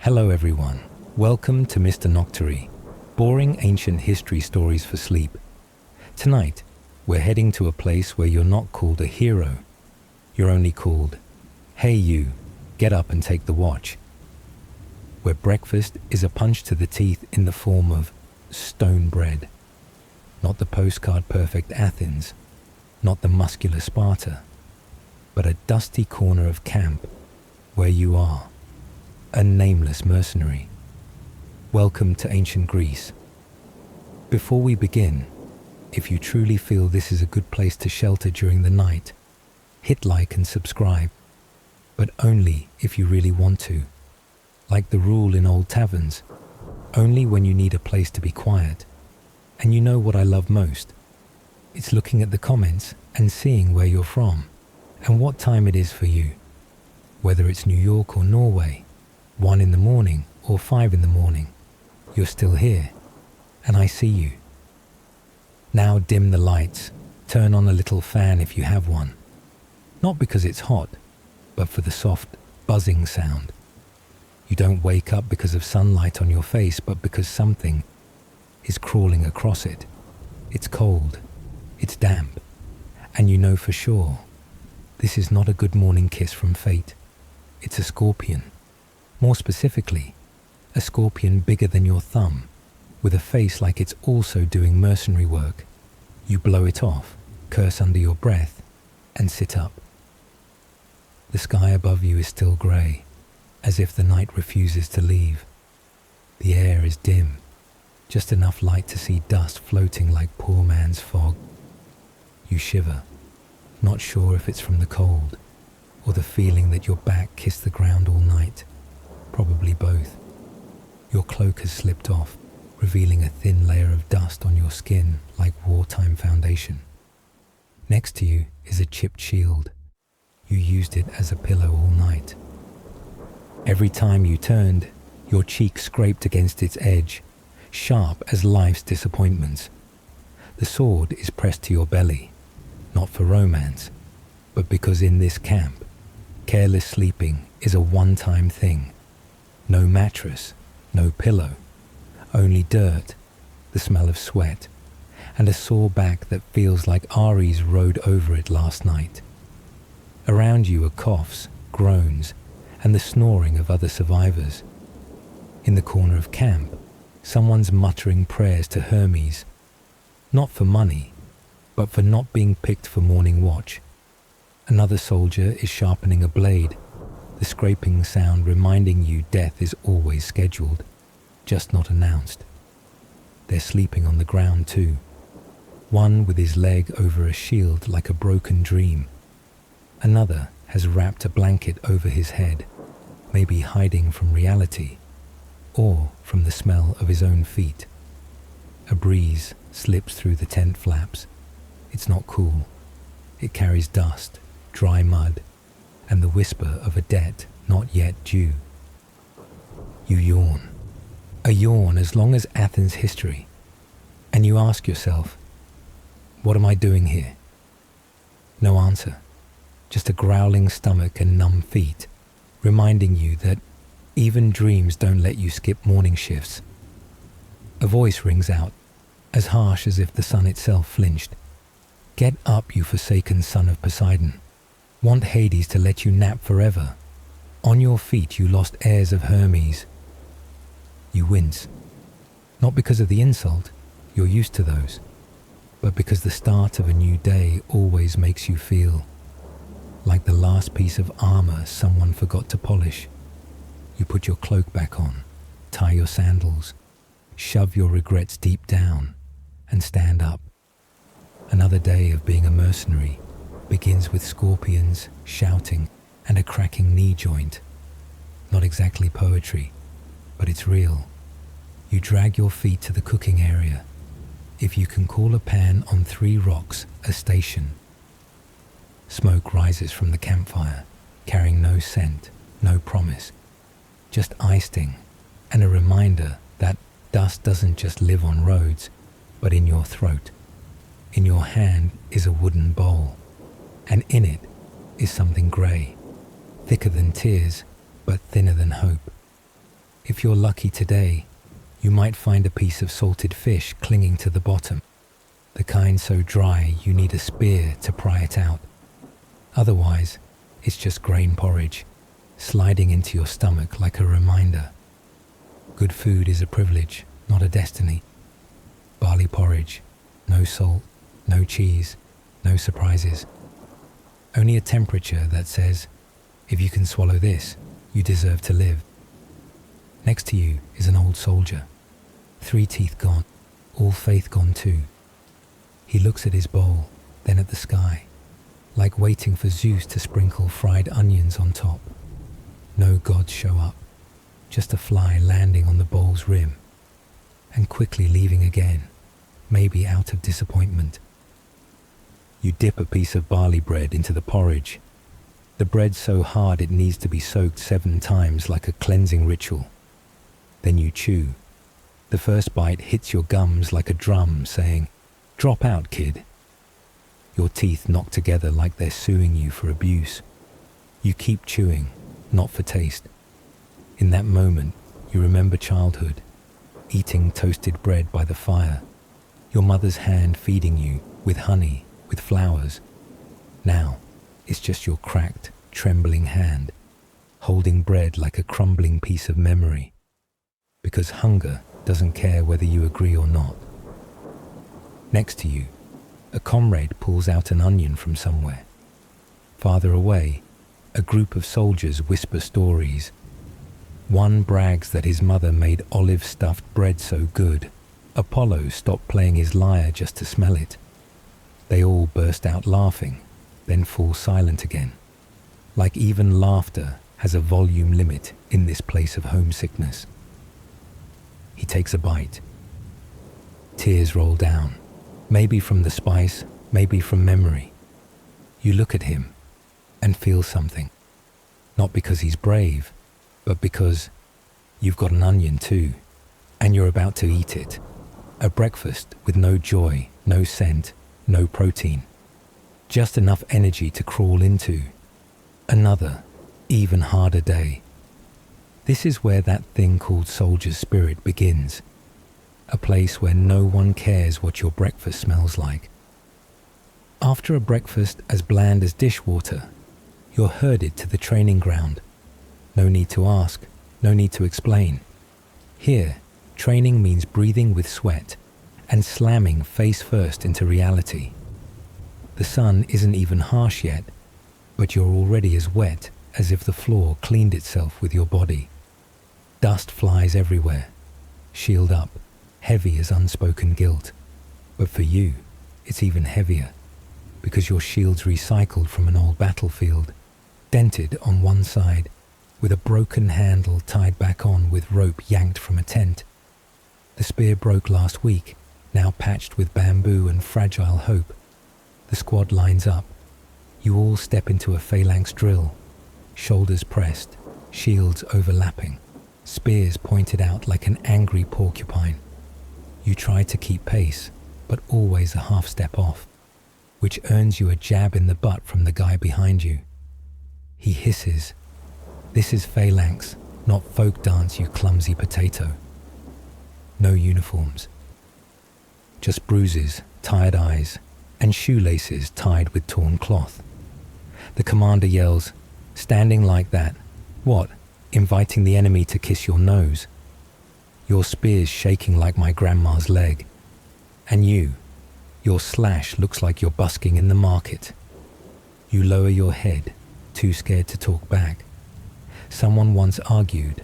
Hello everyone, welcome to Mr. Noctory, boring ancient history stories for sleep. Tonight, we're heading to a place where you're not called a hero, you're only called, hey you, get up and take the watch. Where breakfast is a punch to the teeth in the form of stone bread. Not the postcard perfect Athens, not the muscular Sparta, but a dusty corner of camp where you are, a nameless mercenary. Welcome to ancient Greece. Before we begin, if you truly feel this is a good place to shelter during the night, hit like and subscribe, but only if you really want to. Like the rule in old taverns, only when you need a place to be quiet. And you know what I love most? It's looking at the comments and seeing where you're from and what time it is for you. Whether it's New York or Norway, 1 in the morning or 5 in the morning, you're still here, and I see you. Now dim the lights, turn on a little fan if you have one. Not because it's hot, but for the soft, buzzing sound. You don't wake up because of sunlight on your face, but because something is crawling across it. It's cold, it's damp, and you know for sure, this is not a good morning kiss from fate. It's a scorpion. More specifically, a scorpion bigger than your thumb, with a face like it's also doing mercenary work. You blow it off, curse under your breath, and sit up. The sky above you is still grey, as if the night refuses to leave. The air is dim, just enough light to see dust floating like poor man's fog. You shiver, not sure if it's from the cold, or the feeling that your back kissed the ground all night. Probably both. Your cloak has slipped off, revealing a thin layer of dust on your skin like wartime foundation. Next to you is a chipped shield. You used it as a pillow all night. Every time you turned, your cheek scraped against its edge, sharp as life's disappointments. The sword is pressed to your belly, not for romance, but because in this camp, careless sleeping is a one-time thing. No mattress, no pillow, only dirt, the smell of sweat, and a sore back that feels like Ares rode over it last night. Around you are coughs, groans, and the snoring of other survivors. In the corner of camp, someone's muttering prayers to Hermes, not for money, but for not being picked for morning watch. Another soldier is sharpening a blade, the scraping sound reminding you death is always scheduled, just not announced. They're sleeping on the ground too, one with his leg over a shield like a broken dream. Another has wrapped a blanket over his head, maybe hiding from reality, or from the smell of his own feet. A breeze slips through the tent flaps. It's not cool. It carries dust, dry mud, and the whisper of a debt not yet due. You yawn. A yawn as long as Athens' history. And you ask yourself, what am I doing here? No answer. Just a growling stomach and numb feet, reminding you that even dreams don't let you skip morning shifts. A voice rings out, as harsh as if the sun itself flinched. Get up, you forsaken son of Poseidon. Want Hades to let you nap forever? On your feet you lost heirs of Hermes. You wince. Not because of the insult, you're used to those, but because the start of a new day always makes you feel like the last piece of armor someone forgot to polish. You put your cloak back on, tie your sandals, shove your regrets deep down, and stand up. Another day of being a mercenary begins with scorpions, shouting, and a cracking knee joint. Not exactly poetry, but it's real. You drag your feet to the cooking area, if you can call a pan on 3 rocks a station. Smoke rises from the campfire, carrying no scent, no promise, just ice sting, and a reminder that dust doesn't just live on roads, but in your throat. In your hand is a wooden bowl, and in it is something grey, thicker than tears, but thinner than hope. If you're lucky today, you might find a piece of salted fish clinging to the bottom, the kind so dry you need a spear to pry it out. Otherwise, it's just grain porridge, sliding into your stomach like a reminder. Good food is a privilege, not a destiny. Barley porridge, no salt, no cheese, no surprises. Only a temperature that says, if you can swallow this, you deserve to live. Next to you is an old soldier, 3 teeth gone, all faith gone too. He looks at his bowl, then at the sky, like waiting for Zeus to sprinkle fried onions on top. No gods show up, just a fly landing on the bowl's rim, and quickly leaving again, maybe out of disappointment. You dip a piece of barley bread into the porridge. The bread's so hard it needs to be soaked 7 times like a cleansing ritual. Then you chew. The first bite hits your gums like a drum saying, "Drop out, kid." Your teeth knock together like they're suing you for abuse. You keep chewing, not for taste. In that moment, you remember childhood, eating toasted bread by the fire, your mother's hand feeding you with honey, with flowers. Now, it's just your cracked, trembling hand, holding bread like a crumbling piece of memory. Because hunger doesn't care whether you agree or not. Next to you, a comrade pulls out an onion from somewhere. Farther away, a group of soldiers whisper stories. One brags that his mother made olive-stuffed bread so good, Apollo stopped playing his lyre just to smell it. They all burst out laughing, then fall silent again. Like even laughter has a volume limit in this place of homesickness. He takes a bite. Tears roll down, maybe from the spice, maybe from memory. You look at him and feel something. Not because he's brave, but because you've got an onion too, and you're about to eat it. A breakfast with no joy, no scent, no protein. Just enough energy to crawl into. Another, even harder day. This is where that thing called soldier's spirit begins. A place where no one cares what your breakfast smells like. After a breakfast as bland as dishwater, you're herded to the training ground. No need to ask, no need to explain. Here, training means breathing with sweat and slamming face first into reality. The sun isn't even harsh yet, but you're already as wet as if the floor cleaned itself with your body. Dust flies everywhere, shield up, heavy as unspoken guilt. But for you, it's even heavier, because your shield's recycled from an old battlefield, dented on one side, with a broken handle tied back on with rope yanked from a tent. The spear broke last week, now patched with bamboo and fragile hope. The squad lines up. You all step into a phalanx drill, shoulders pressed, shields overlapping, spears pointed out like an angry porcupine. You try to keep pace, but always a half step off, which earns you a jab in the butt from the guy behind you. He hisses, "This is phalanx, not folk dance, you clumsy potato." No uniforms. Just bruises, tired eyes, and shoelaces tied with torn cloth. The commander yells, "Standing like that? What, inviting the enemy to kiss your nose?" Your spear's shaking like my grandma's leg. And you, your slash looks like you're busking in the market. You lower your head, too scared to talk back. Someone once argued.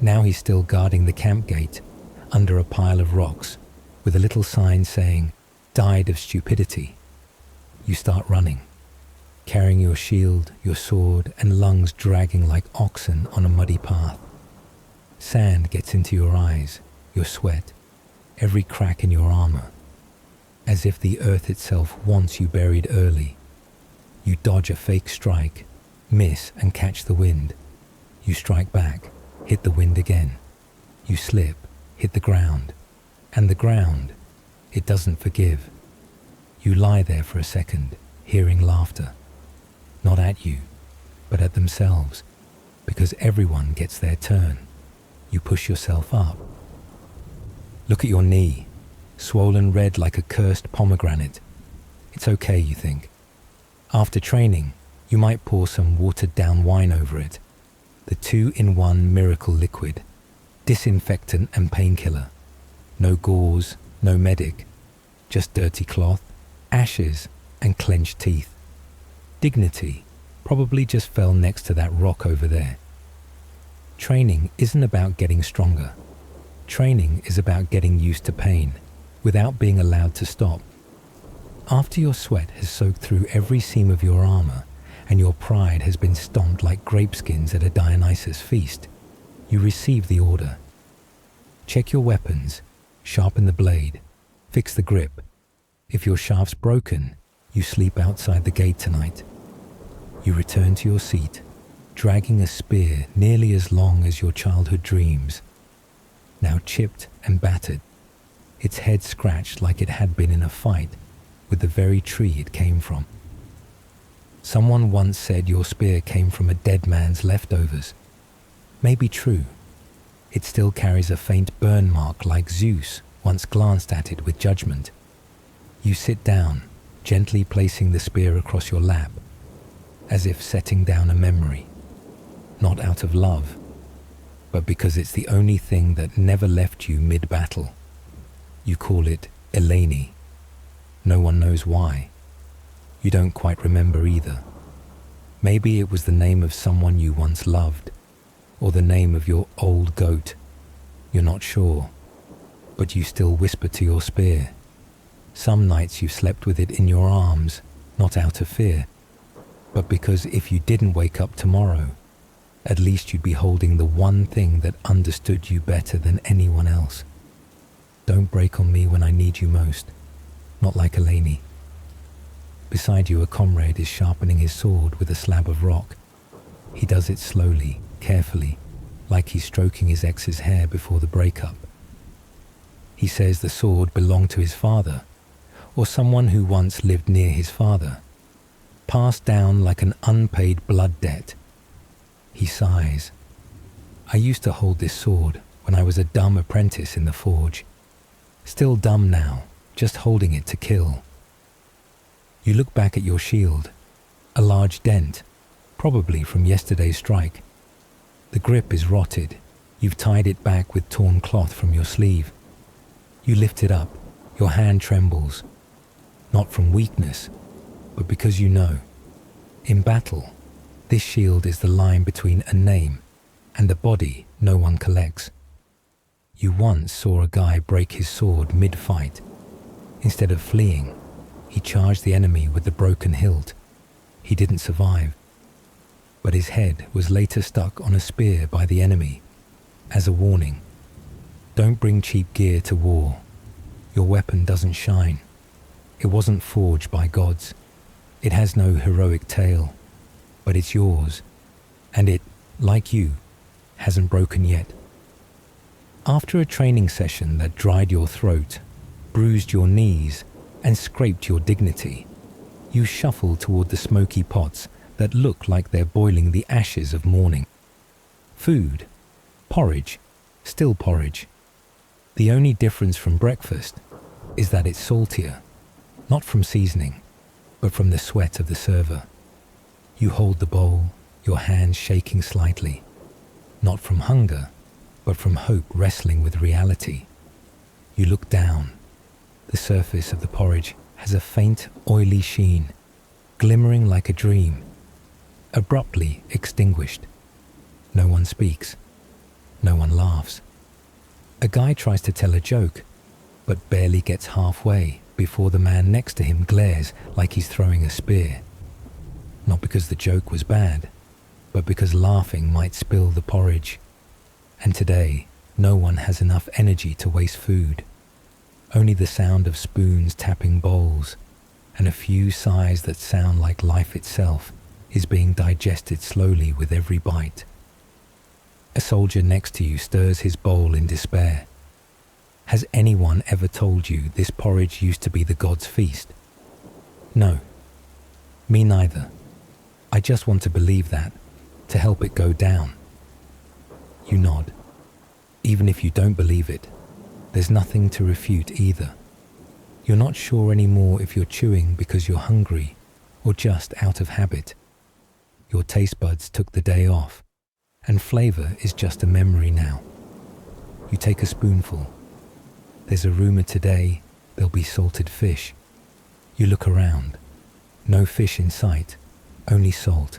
Now he's still guarding the camp gate, under a pile of rocks, with a little sign saying, "Died of stupidity." You start running, carrying your shield, your sword, and lungs dragging like oxen on a muddy path. Sand gets into your eyes, your sweat, every crack in your armor, as if the earth itself wants you buried early. You dodge a fake strike, miss and catch the wind. You strike back, hit the wind again. You slip, hit the ground. And the ground, it doesn't forgive. You lie there for a second, hearing laughter. Not at you, but at themselves, because everyone gets their turn. You push yourself up. Look at your knee, swollen red like a cursed pomegranate. It's okay, you think. After training, you might pour some watered-down wine over it. The 2-in-1 miracle liquid, disinfectant and painkiller. No gauze, no medic, just dirty cloth, ashes, and clenched teeth. Dignity probably just fell next to that rock over there. Training isn't about getting stronger. Training is about getting used to pain without being allowed to stop. After your sweat has soaked through every seam of your armor and your pride has been stomped like grapeskins at a Dionysus feast, you receive the order. Check your weapons, sharpen the blade, fix the grip. If your shaft's broken, you sleep outside the gate tonight. You return to your seat, dragging a spear nearly as long as your childhood dreams. Now chipped and battered, its head scratched like it had been in a fight with the very tree it came from. Someone once said your spear came from a dead man's leftovers. Maybe true. It still carries a faint burn mark like Zeus once glanced at it with judgment. You sit down, gently placing the spear across your lap, as if setting down a memory. Not out of love, but because it's the only thing that never left you mid-battle. You call it Eleni. No one knows why. You don't quite remember either. Maybe it was the name of someone you once loved, or the name of your old goat. You're not sure, but you still whisper to your spear. Some nights you slept with it in your arms, not out of fear, but because if you didn't wake up tomorrow, at least you'd be holding the one thing that understood you better than anyone else. Don't break on me when I need you most, not like Eleni. Beside you, a comrade is sharpening his sword with a slab of rock. He does it slowly, carefully, like he's stroking his ex's hair before the breakup. He says the sword belonged to his father, or someone who once lived near his father, passed down like an unpaid blood debt. He sighs. I used to hold this sword when I was a dumb apprentice in the forge. Still dumb now, just holding it to kill. You look back at your shield, a large dent, probably from yesterday's strike. The grip is rotted. You've tied it back with torn cloth from your sleeve. You lift it up. Your hand trembles. Not from weakness, but because you know. In battle, this shield is the line between a name and a body no one collects. You once saw a guy break his sword mid-fight. Instead of fleeing, he charged the enemy with the broken hilt. He didn't survive, but his head was later stuck on a spear by the enemy, as a warning. Don't bring cheap gear to war. Your weapon doesn't shine. It wasn't forged by gods. It has no heroic tale, but it's yours, and it, like you, hasn't broken yet. After a training session that dried your throat, bruised your knees, and scraped your dignity, you shuffle toward the smoky pots that look like they're boiling the ashes of mourning. Food, porridge, still porridge. The only difference from breakfast is that it's saltier, not from seasoning, but from the sweat of the server. You hold the bowl, your hands shaking slightly, not from hunger, but from hope wrestling with reality. You look down. The surface of the porridge has a faint, oily sheen, glimmering like a dream, abruptly extinguished. No one speaks. No one laughs. A guy tries to tell a joke, but barely gets halfway before the man next to him glares like he's throwing a spear. Not because the joke was bad, but because laughing might spill the porridge. And today, no one has enough energy to waste food. Only the sound of spoons tapping bowls, and a few sighs that sound like life itself, is being digested slowly with every bite. A soldier next to you stirs his bowl in despair. Has anyone ever told you this porridge used to be the god's feast? No. Me neither. I just want to believe that, to help it go down. You nod. even if you don't believe it, there's nothing to refute either. You're not sure anymore if you're chewing because you're hungry or just out of habit. Your taste buds took the day off, and flavor is just a memory now. You take a spoonful. There's a rumor today there'll be salted fish. You look around. No fish in sight, only salt.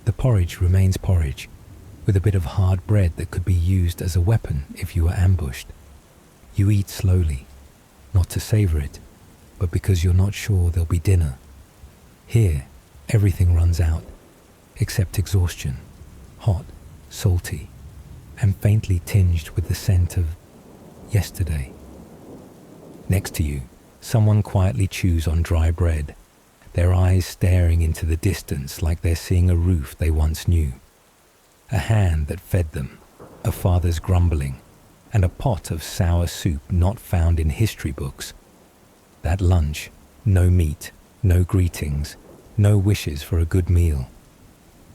The porridge remains porridge, with a bit of hard bread that could be used as a weapon if you were ambushed. You eat slowly, not to savor it, but because you're not sure there'll be dinner. Here, everything runs out, except exhaustion, hot, salty, and faintly tinged with the scent of yesterday. Next to you, someone quietly chews on dry bread, their eyes staring into the distance like they're seeing a roof they once knew. A hand that fed them, a father's grumbling, and a pot of sour soup not found in history books. That lunch, no meat, no greetings, no wishes for a good meal.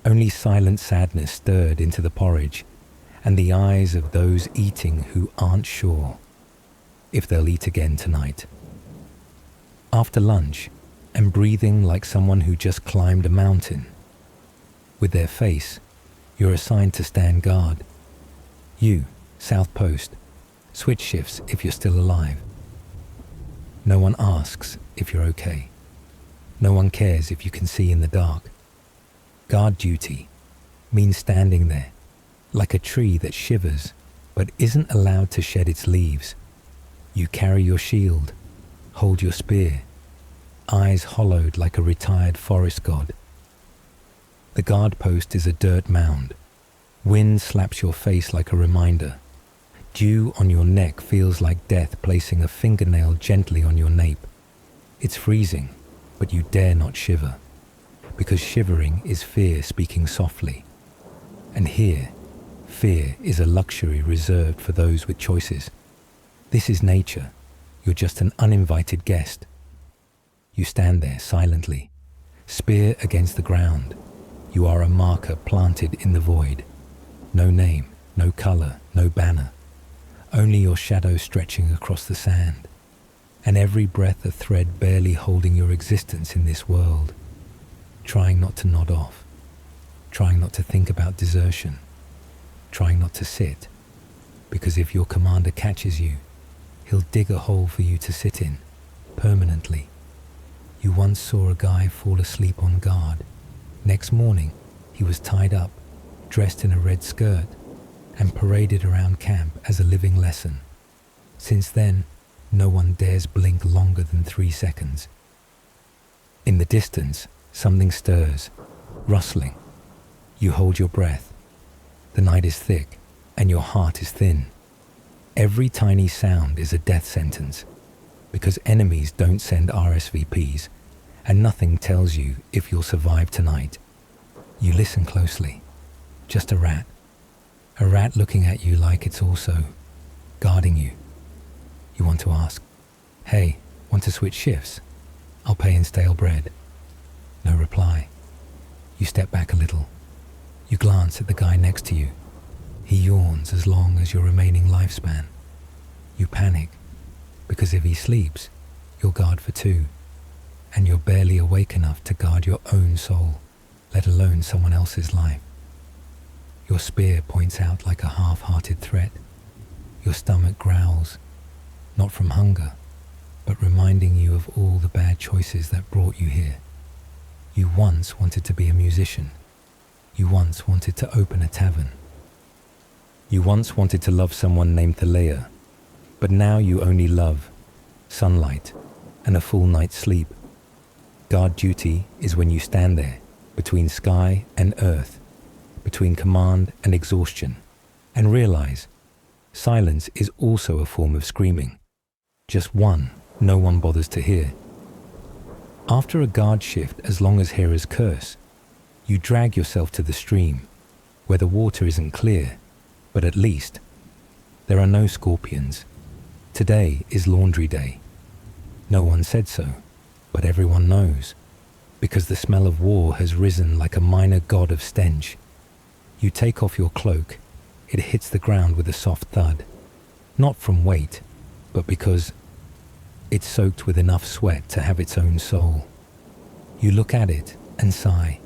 Only silent sadness stirred into the porridge, and the eyes of those eating who aren't sure if they'll eat again tonight. After lunch, and breathing like someone who just climbed a mountain, with their face, you're assigned to stand guard. You, South Post, switch shifts if you're still alive. No one asks if you're okay. No one cares if you can see in the dark. Guard duty means standing there, like a tree that shivers but isn't allowed to shed its leaves. You carry your shield, hold your spear, eyes hollowed like a retired forest god. The guard post is a dirt mound. Wind slaps your face like a reminder. Dew on your neck feels like death placing a fingernail gently on your nape. It's freezing, but you dare not shiver, because shivering is fear speaking softly. And here, fear is a luxury reserved for those with choices. This is nature. You're just an uninvited guest. You stand there silently, spear against the ground. You are a marker planted in the void. No name, no color, no banner. Only your shadow stretching across the sand, and every breath a thread barely holding your existence in this world. Trying not to nod off, trying not to think about desertion, trying not to sit, because if your commander catches you, he'll dig a hole for you to sit in, permanently. You once saw a guy fall asleep on guard. Next morning, he was tied up, dressed in a red skirt, and paraded around camp as a living lesson. Since then, no one dares blink longer than 3 seconds. In the distance, something stirs, rustling. You hold your breath. The night is thick, and your heart is thin. Every tiny sound is a death sentence, because enemies don't send RSVPs, and nothing tells you if you'll survive tonight. You listen closely. Just a rat. A rat looking at you like it's also guarding you. You want to ask, "Hey, want to switch shifts? I'll pay in stale bread." No reply. You step back a little. You glance at the guy next to you. He yawns as long as your remaining lifespan. You panic, because if he sleeps, you'll guard for 2, and you're barely awake enough to guard your own soul, let alone someone else's life. Your spear points out like a half-hearted threat. Your stomach growls, not from hunger, but reminding you of all the bad choices that brought you here. You once wanted to be a musician. You once wanted to open a tavern. You once wanted to love someone named Thalea, but now you only love sunlight and a full night's sleep. Guard duty is when you stand there, between sky and earth, between command and exhaustion, and realize silence is also a form of screaming. Just one no one bothers to hear. After a guard shift as long as hearers curse, you drag yourself to the stream, where the water isn't clear, but at least there are no scorpions. Today is laundry day. No one said so, but everyone knows, because the smell of war has risen like a minor god of stench. You take off your cloak. it hits the ground with a soft thud, not from weight, but because it's soaked with enough sweat to have its own soul. You look at it and sigh.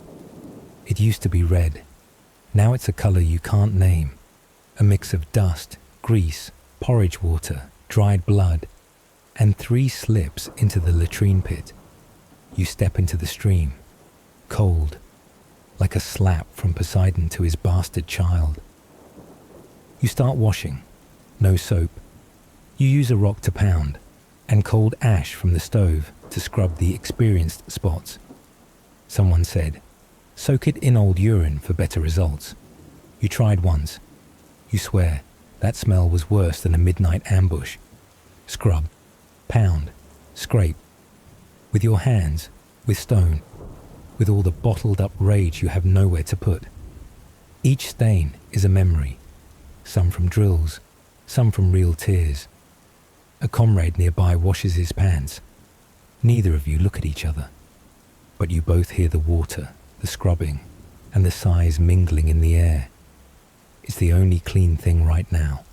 It used to be red. Now it's a color you can't name, a mix of dust, grease, porridge water, dried blood, and 3 slips into the latrine pit. You step into the stream, cold, like a slap from Poseidon to his bastard child. You start washing, no soap. You use a rock to pound, and cold ash from the stove to scrub the experienced spots. Someone said, soak it in old urine for better results. You tried once. You swear that smell was worse than a midnight ambush. Scrub, pound, scrape. With your hands, with stone, with all the bottled up rage you have nowhere to put. Each stain is a memory, some from drills, some from real tears. A comrade nearby washes his pants. Neither of you look at each other, but you both hear the water, the scrubbing, and the sighs mingling in the air. It's the only clean thing right now.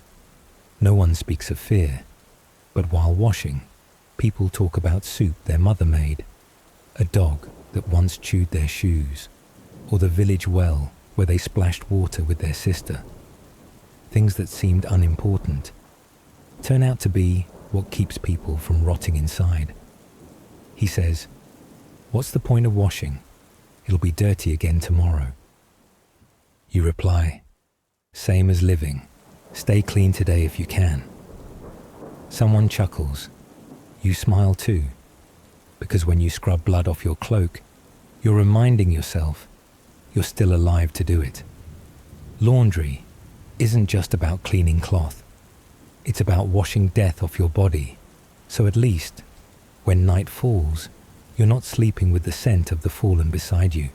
No one speaks of fear, but while washing, people talk about soup their mother made, a dog that once chewed their shoes, or the village well where they splashed water with their sister. Things that seemed unimportant turn out to be what keeps people from rotting inside. He says, what's the point of washing? It'll be dirty again tomorrow. You reply, same as living. Stay clean today if you can. Someone chuckles. You smile too, because when you scrub blood off your cloak, you're reminding yourself you're still alive to do it. Laundry isn't just about cleaning cloth. It's about washing death off your body, so at least, when night falls, you're not sleeping with the scent of the fallen beside you.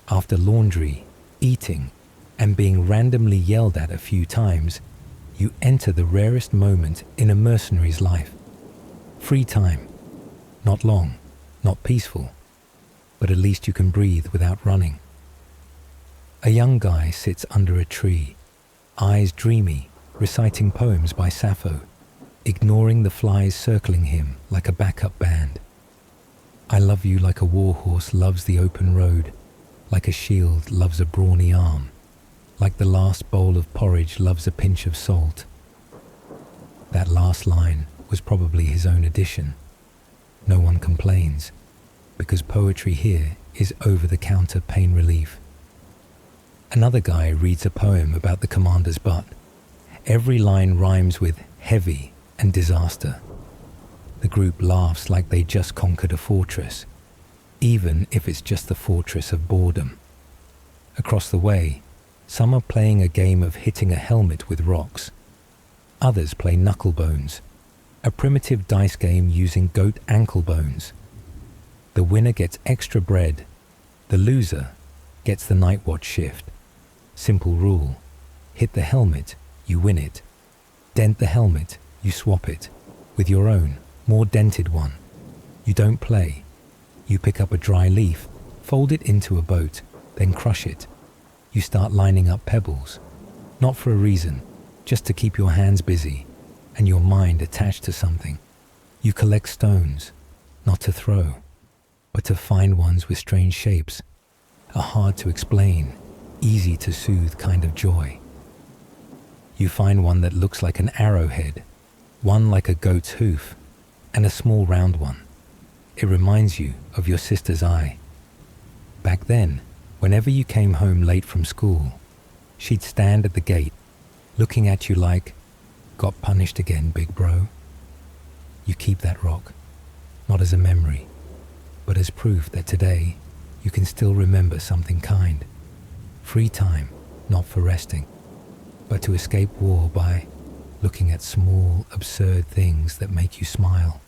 After laundry, eating, and being randomly yelled at a few times, you enter the rarest moment in a mercenary's life. Free time. Not long, not peaceful, but at least you can breathe without running. A young guy sits under a tree, eyes dreamy, reciting poems by Sappho, ignoring the flies circling him like a backup band. I love you like a warhorse loves the open road, like a shield loves a brawny arm, like the last bowl of porridge loves a pinch of salt. That last line was probably his own addition. No one complains, because poetry here is over-the-counter pain relief. Another guy reads a poem about the commander's butt. Every line rhymes with heavy and disaster. The group laughs like they just conquered a fortress, even if it's just the fortress of boredom. Across the way, some are playing a game of hitting a helmet with rocks. Others play knucklebones, a primitive dice game using goat ankle bones. The winner gets extra bread. The loser gets the night watch shift. Simple rule. Hit the helmet, you win it. Dent the helmet, you swap it with your own, more dented one. You don't play. You pick up a dry leaf, fold it into a boat, then crush it. You start lining up pebbles, not for a reason, just to keep your hands busy and your mind attached to something. You collect stones, not to throw, but to find ones with strange shapes, a hard to explain, easy to soothe kind of joy. You find one that looks like an arrowhead, one like a goat's hoof, and a small round one. It reminds you of your sister's eye. Back then, whenever you came home late from school, she'd stand at the gate, looking at you like, got punished again, big bro. You keep that rock, not as a memory, but as proof that today you can still remember something kind. Free time, not for resting, but to escape war by looking at small, absurd things that make you smile.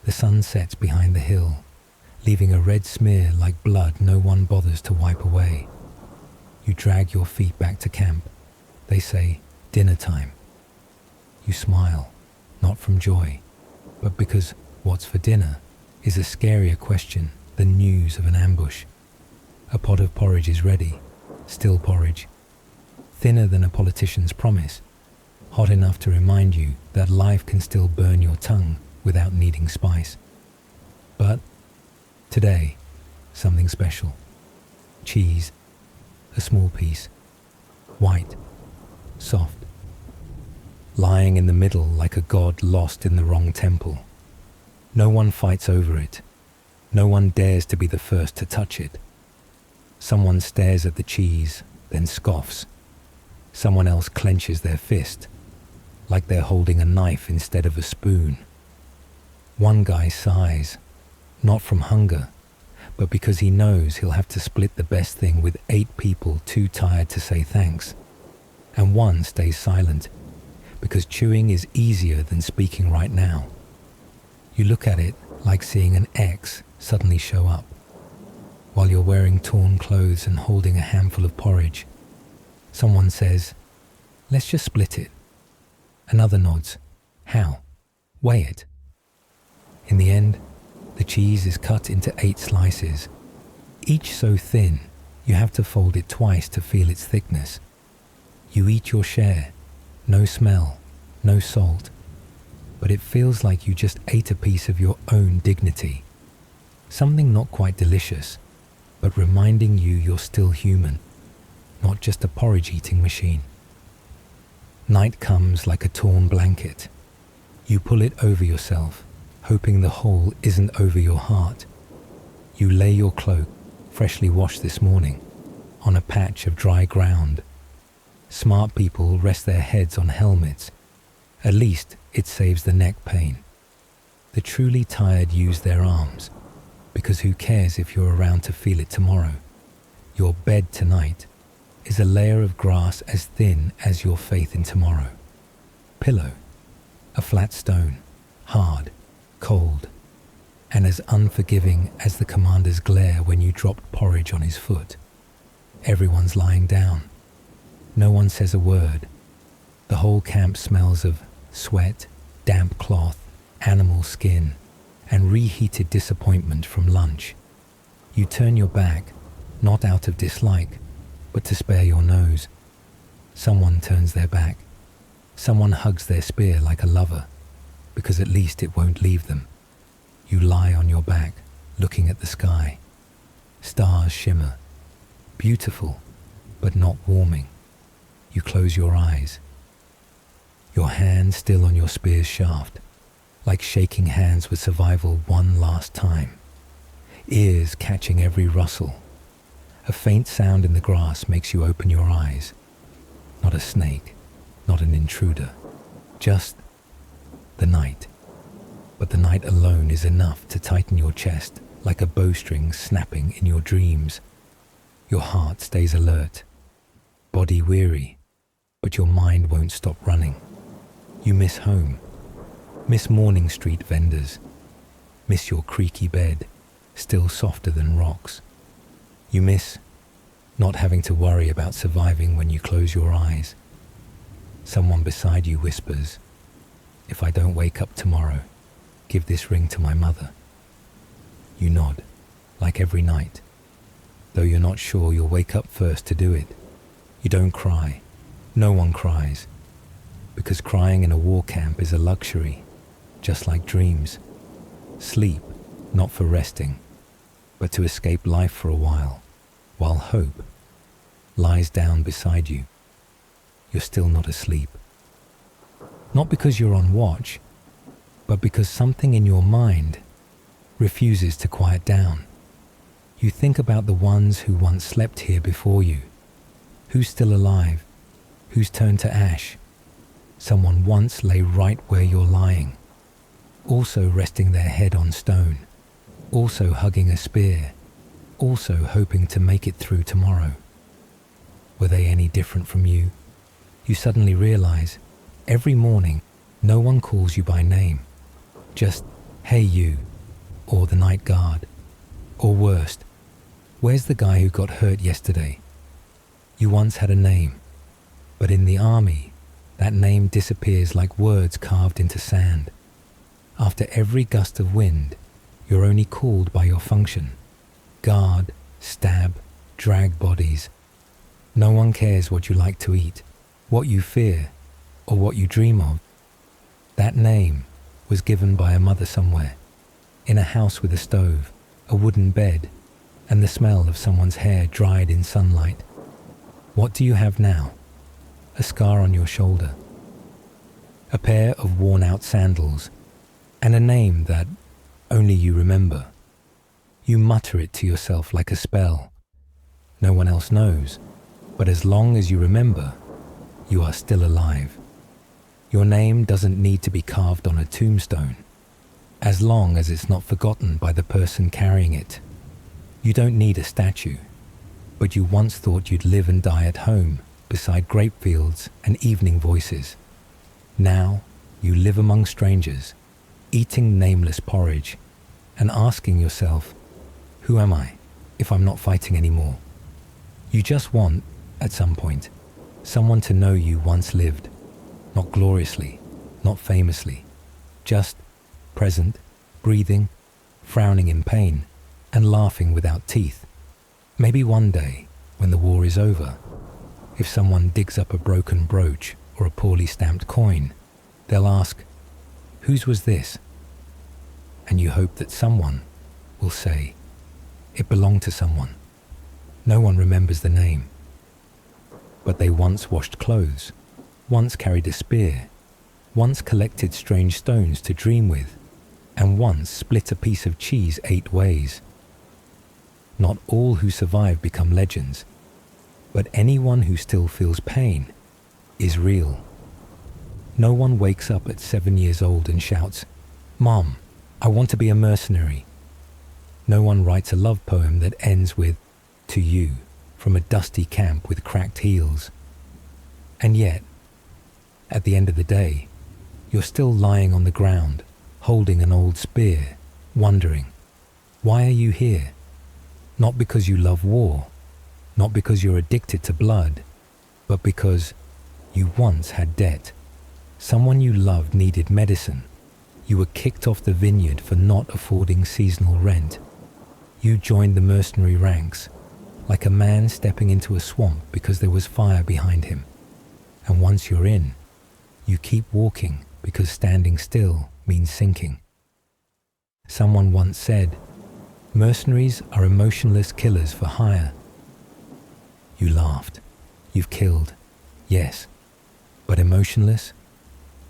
The sun sets behind the hill, leaving a red smear like blood no one bothers to wipe away. You drag your feet back to camp. They say, dinner time. You smile, not from joy, but because what's for dinner is a scarier question than news of an ambush. A pot of porridge is ready, still porridge. thinner than a politician's promise, hot enough to remind you that life can still burn your tongue without needing spice. But today, something special. Cheese, a small piece, white, soft, lying in the middle like a god lost in the wrong temple. No one fights over it. No one dares to be the first to touch it. Someone stares at the cheese, then scoffs. Someone else clenches their fist, like they're holding a knife instead of a spoon. One guy sighs, not from hunger, but because he knows he'll have to split the best thing with 8 people too tired to say thanks. And one stays silent, because chewing is easier than speaking right now. You look at it like seeing an X suddenly show up. While you're wearing torn clothes and holding a handful of porridge, someone says, "Let's just split it." Another nods. "How? Weigh it." In the end, the cheese is cut into 8 slices, each so thin you have to fold it twice to feel its thickness. You eat your share, no smell, no salt, but it feels like you just ate a piece of your own dignity. Something not quite delicious, but reminding you you're still human, not just a porridge-eating machine. Night comes like a torn blanket. You pull it over yourself, hoping the hole isn't over your heart. You lay your cloak, freshly washed this morning, on a patch of dry ground. Smart people rest their heads on helmets. At least it saves the neck pain. The truly tired use their arms, because who cares if you're around to feel it tomorrow? Your bed tonight is a layer of grass as thin as your faith in tomorrow. Pillow, a flat stone, hard, cold, and as unforgiving as the commander's glare when you dropped porridge on his foot. Everyone's lying down. No one says a word. The whole camp smells of sweat, damp cloth, animal skin, and reheated disappointment from lunch. You turn your back, not out of dislike, but to spare your nose. Someone turns their back. Someone hugs their spear like a lover, because at least it won't leave them. You lie on your back, looking at the sky. Stars shimmer. Beautiful, but not warming. You close your eyes. Your hand still on your spear's shaft, like shaking hands with survival one last time. Ears catching every rustle. A faint sound in the grass makes you open your eyes. Not a snake, not an intruder, just the night. But the night alone is enough to tighten your chest like a bowstring snapping in your dreams. Your heart stays alert, body weary, but your mind won't stop running. You miss home, miss Morning Street vendors, miss your creaky bed, still softer than rocks. You miss not having to worry about surviving when you close your eyes. Someone beside you whispers, "If I don't wake up tomorrow, give this ring to my mother." You nod, like every night, though you're not sure you'll wake up first to do it. You don't cry. No one cries, because crying in a war camp is a luxury, just like dreams. Sleep, not for resting, but to escape life for a while hope lies down beside you. You're still not asleep. Not because you're on watch, but because something in your mind refuses to quiet down. You think about the ones who once slept here before you, who's still alive, who's turned to ash. Someone once lay right where you're lying, also resting their head on stone, also hugging a spear, also hoping to make it through tomorrow. Were they any different from you? You suddenly realize, every morning, no one calls you by name. Just, "Hey you," or the night guard. Or worst, "Where's the guy who got hurt yesterday?" You once had a name, but in the army, that name disappears like words carved into sand. After every gust of wind, you're only called by your function. Guard, stab, drag bodies. No one cares what you like to eat, what you fear, or what you dream of. That name was given by a mother somewhere, in a house with a stove, a wooden bed, and the smell of someone's hair dried in sunlight. What do you have now? A scar on your shoulder, a pair of worn-out sandals, and a name that only you remember. You mutter it to yourself like a spell. No one else knows, but as long as you remember, you are still alive. Your name doesn't need to be carved on a tombstone, as long as it's not forgotten by the person carrying it. You don't need a statue, but you once thought you'd live and die at home, beside grape fields and evening voices. Now, you live among strangers, eating nameless porridge, and asking yourself, who am I, if I'm not fighting anymore? You just want, at some point, someone to know you once lived, not gloriously, not famously, just present, breathing, frowning in pain, and laughing without teeth. Maybe one day, when the war is over, if someone digs up a broken brooch or a poorly stamped coin, they'll ask, whose was this? And you hope that someone will say, it belonged to someone. No one remembers the name. But they once washed clothes, once carried a spear, once collected strange stones to dream with, and once split a piece of cheese 8 ways. Not all who survive become legends, but anyone who still feels pain is real. No one wakes up at 7 years old and shouts, "Mom, I want to be a mercenary." No one writes a love poem that ends with, "To you," from a dusty camp with cracked heels. And yet, at the end of the day, you're still lying on the ground, holding an old spear, wondering, why are you here? Not because you love war, not because you're addicted to blood, but because you once had debt. Someone you loved needed medicine. You were kicked off the vineyard for not affording seasonal rent. You joined the mercenary ranks, like a man stepping into a swamp because there was fire behind him. And once you're in, you keep walking because standing still means sinking. Someone once said, mercenaries are emotionless killers for hire. You laughed. You've killed, yes, but emotionless?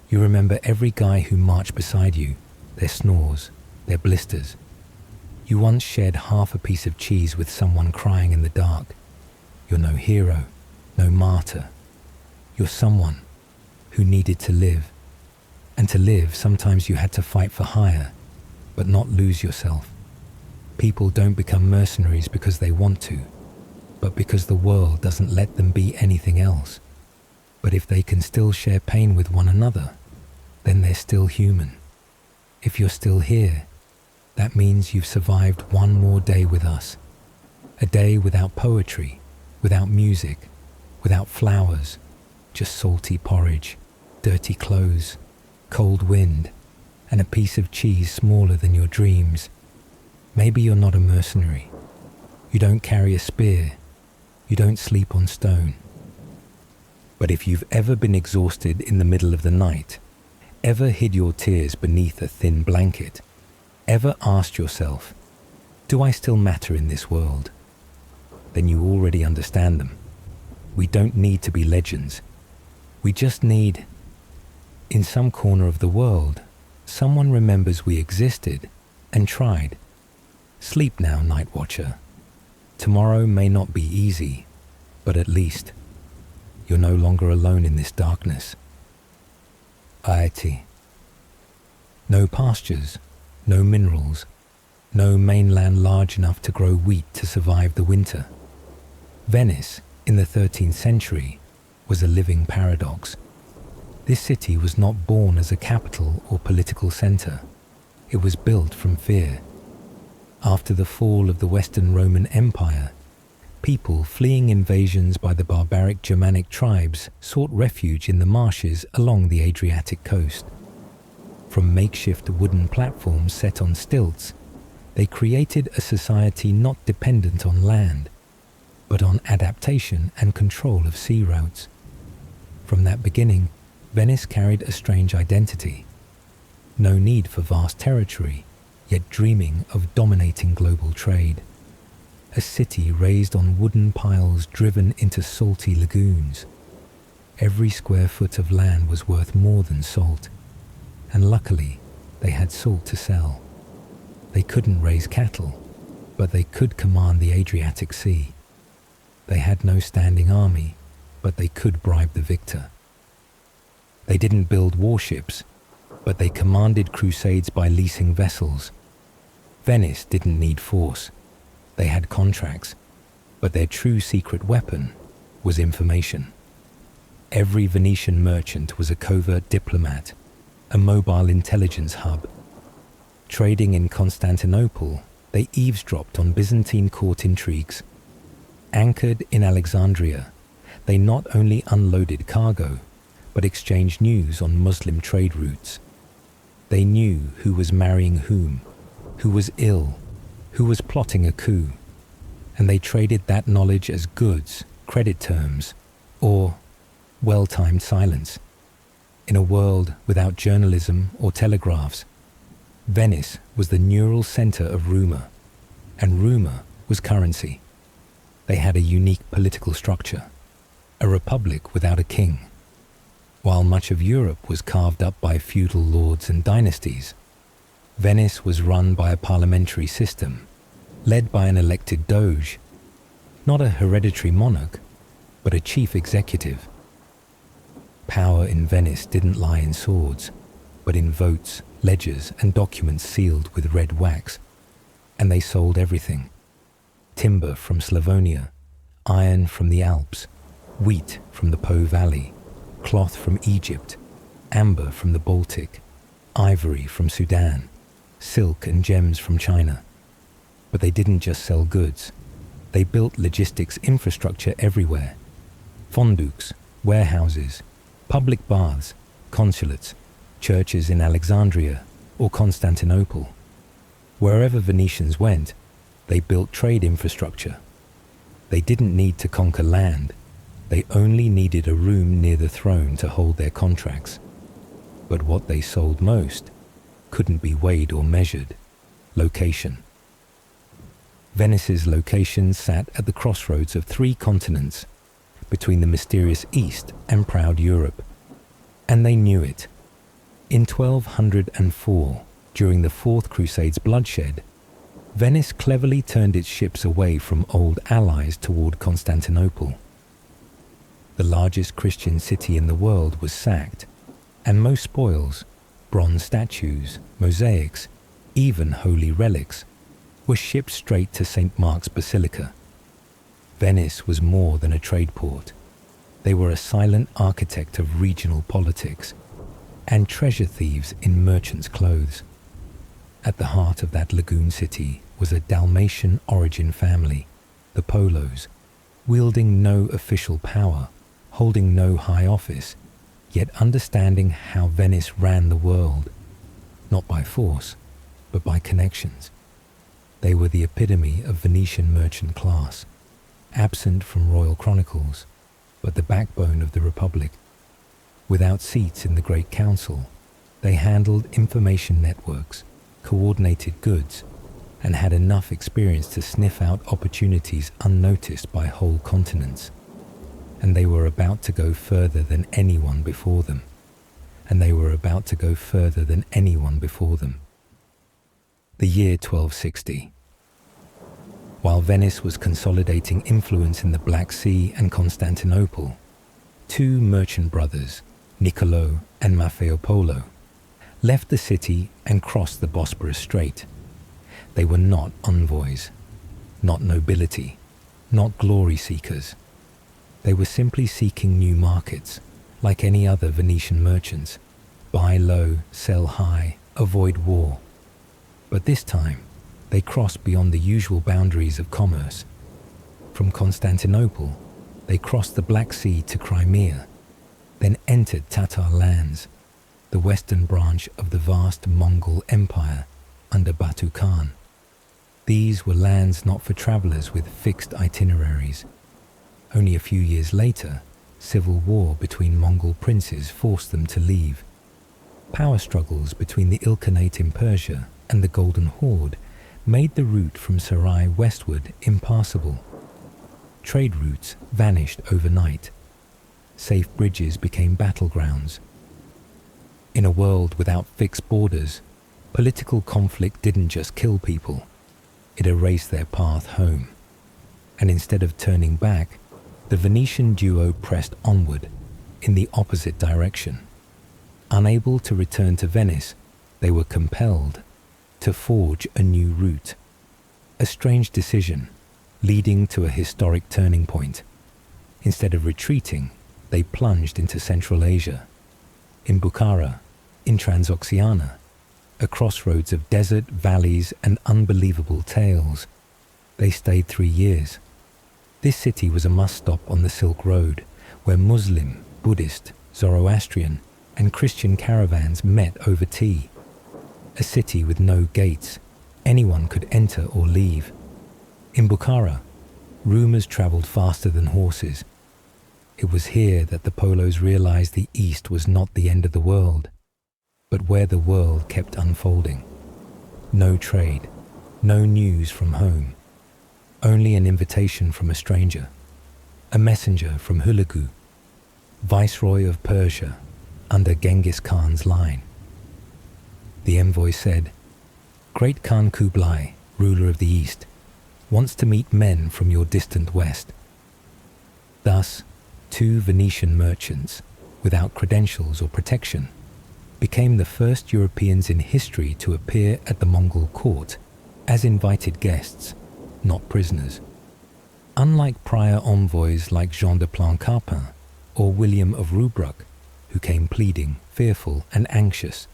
You remember every guy who marched beside you, their snores, their blisters. You once shared half a piece of cheese with someone crying in the dark. You're no hero, no martyr. You're someone who needed to live. And to live, sometimes you had to fight for hire, but not lose yourself. People don't become mercenaries because they want to, but because the world doesn't let them be anything else. But if they can still share pain with one another, then they're still human. If you're still here, that means you've survived one more day with us. A day without poetry, without music, without flowers, just salty porridge, dirty clothes, cold wind, and a piece of cheese smaller than your dreams. Maybe you're not a mercenary. You don't carry a spear. You don't sleep on stone. But if you've ever been exhausted in the middle of the night, ever hid your tears beneath a thin blanket, ever asked yourself, do I still matter in this world? Then you already understand them. We don't need to be legends. We just need, in some corner of the world, someone remembers we existed and tried. Sleep now, night watcher. Tomorrow may not be easy, but at least you're no longer alone in this darkness. Aeti. No pastures, no minerals, no mainland large enough to grow wheat to survive the winter. Venice, in the 13th century, was a living paradox. This city was not born as a capital or political center. It was built from fear. After the fall of the Western Roman Empire, people fleeing invasions by the barbaric Germanic tribes sought refuge in the marshes along the Adriatic coast. From makeshift wooden platforms set on stilts, they created a society not dependent on land. but on adaptation and control of sea routes. From that beginning, Venice carried a strange identity. No need for vast territory, yet dreaming of dominating global trade. A city raised on wooden piles driven into salty lagoons. Every square foot of land was worth more than salt, and luckily they had salt to sell. They couldn't raise cattle, but they could command the Adriatic Sea. They had no standing army, but they could bribe the victor. They didn't build warships, but they commanded crusades by leasing vessels. Venice didn't need force. They had contracts, but their true secret weapon was information. Every Venetian merchant was a covert diplomat, a mobile intelligence hub. Trading in Constantinople, they eavesdropped on Byzantine court intrigues. Anchored in Alexandria, they not only unloaded cargo, but exchanged news on Muslim trade routes. They knew who was marrying whom, who was ill, who was plotting a coup, and they traded that knowledge as goods, credit terms, or well-timed silence. In a world without journalism or telegraphs, Venice was the neural center of rumor, and rumor was currency. They had a unique political structure, a republic without a king. While much of Europe was carved up by feudal lords and dynasties, Venice was run by a parliamentary system, led by an elected doge, not a hereditary monarch, but a chief executive. Power in Venice didn't lie in swords, but in votes, ledgers, and documents sealed with red wax, and they sold everything. Timber from Slavonia, iron from the Alps, wheat from the Po Valley, cloth from Egypt, amber from the Baltic, ivory from Sudan, silk and gems from China. But they didn't just sell goods. They built logistics infrastructure everywhere. Fonduks, warehouses, public baths, consulates, churches in Alexandria or Constantinople. Wherever Venetians went, they built trade infrastructure. They didn't need to conquer land. They only needed a room near the throne to hold their contracts. But what they sold most couldn't be weighed or measured: location. Venice's location sat at the crossroads of 3 continents, between the mysterious East and proud Europe. And they knew it. In 1204, during the Fourth Crusade's bloodshed, Venice cleverly turned its ships away from old allies toward Constantinople. The largest Christian city in the world was sacked, and most spoils, bronze statues, mosaics, even holy relics, were shipped straight to St. Mark's Basilica. Venice was more than a trade port. They were a silent architect of regional politics, and treasure thieves in merchants' clothes. At the heart of that lagoon city was a Dalmatian origin family, the Polos, wielding no official power, holding no high office, yet understanding how Venice ran the world, not by force, but by connections. They were the epitome of Venetian merchant class, absent from royal chronicles, but the backbone of the Republic. Without seats in the Great Council, they handled information networks, coordinated goods, and had enough experience to sniff out opportunities unnoticed by whole continents. And they were about to go further than anyone before them. And they were about to go further than anyone before them. The year 1260. While Venice was consolidating influence in the Black Sea and Constantinople, 2 merchant brothers, Niccolo and Maffeo Polo, left the city and crossed the Bosporus Strait. They were not envoys, not nobility, not glory seekers. They were simply seeking new markets, like any other Venetian merchants. Buy low, sell high, avoid war. But this time, they crossed beyond the usual boundaries of commerce. From Constantinople, they crossed the Black Sea to Crimea, then entered Tatar lands, the western branch of the vast Mongol Empire under Batu Khan. These were lands not for travelers with fixed itineraries, Only a few years later, civil war between Mongol princes forced them to leave. Power struggles between the Ilkhanate in Persia and the Golden Horde made the route from Sarai westward impassable. Trade routes vanished overnight. Safe bridges became battlegrounds. In a world without fixed borders, political conflict didn't just kill people, it erased their path home. And instead of turning back, the Venetian duo pressed onward, in the opposite direction. Unable to return to Venice, they were compelled to forge a new route. A strange decision, leading to a historic turning point. Instead of retreating, they plunged into Central Asia. In Bukhara, in Transoxiana, a crossroads of desert, valleys, and unbelievable tales, they stayed 3 years. This city was a must-stop on the Silk Road, where Muslim, Buddhist, Zoroastrian, and Christian caravans met over tea. A city with no gates, anyone could enter or leave. In Bukhara, rumors traveled faster than horses. It was here that the Polos realized the East was not the end of the world, but where the world kept unfolding. No trade, no news from home, only an invitation from a stranger, a messenger from Hulagu, Viceroy of Persia, under Genghis Khan's line. The envoy said, "Great Khan Kublai, ruler of the East, wants to meet men from your distant west." Thus, 2 Venetian merchants, without credentials or protection, became the first Europeans in history to appear at the Mongol court as invited guests, not prisoners. Unlike prior envoys like Jean de Plancarpin or William of Rubruck, who came pleading, fearful, and anxious,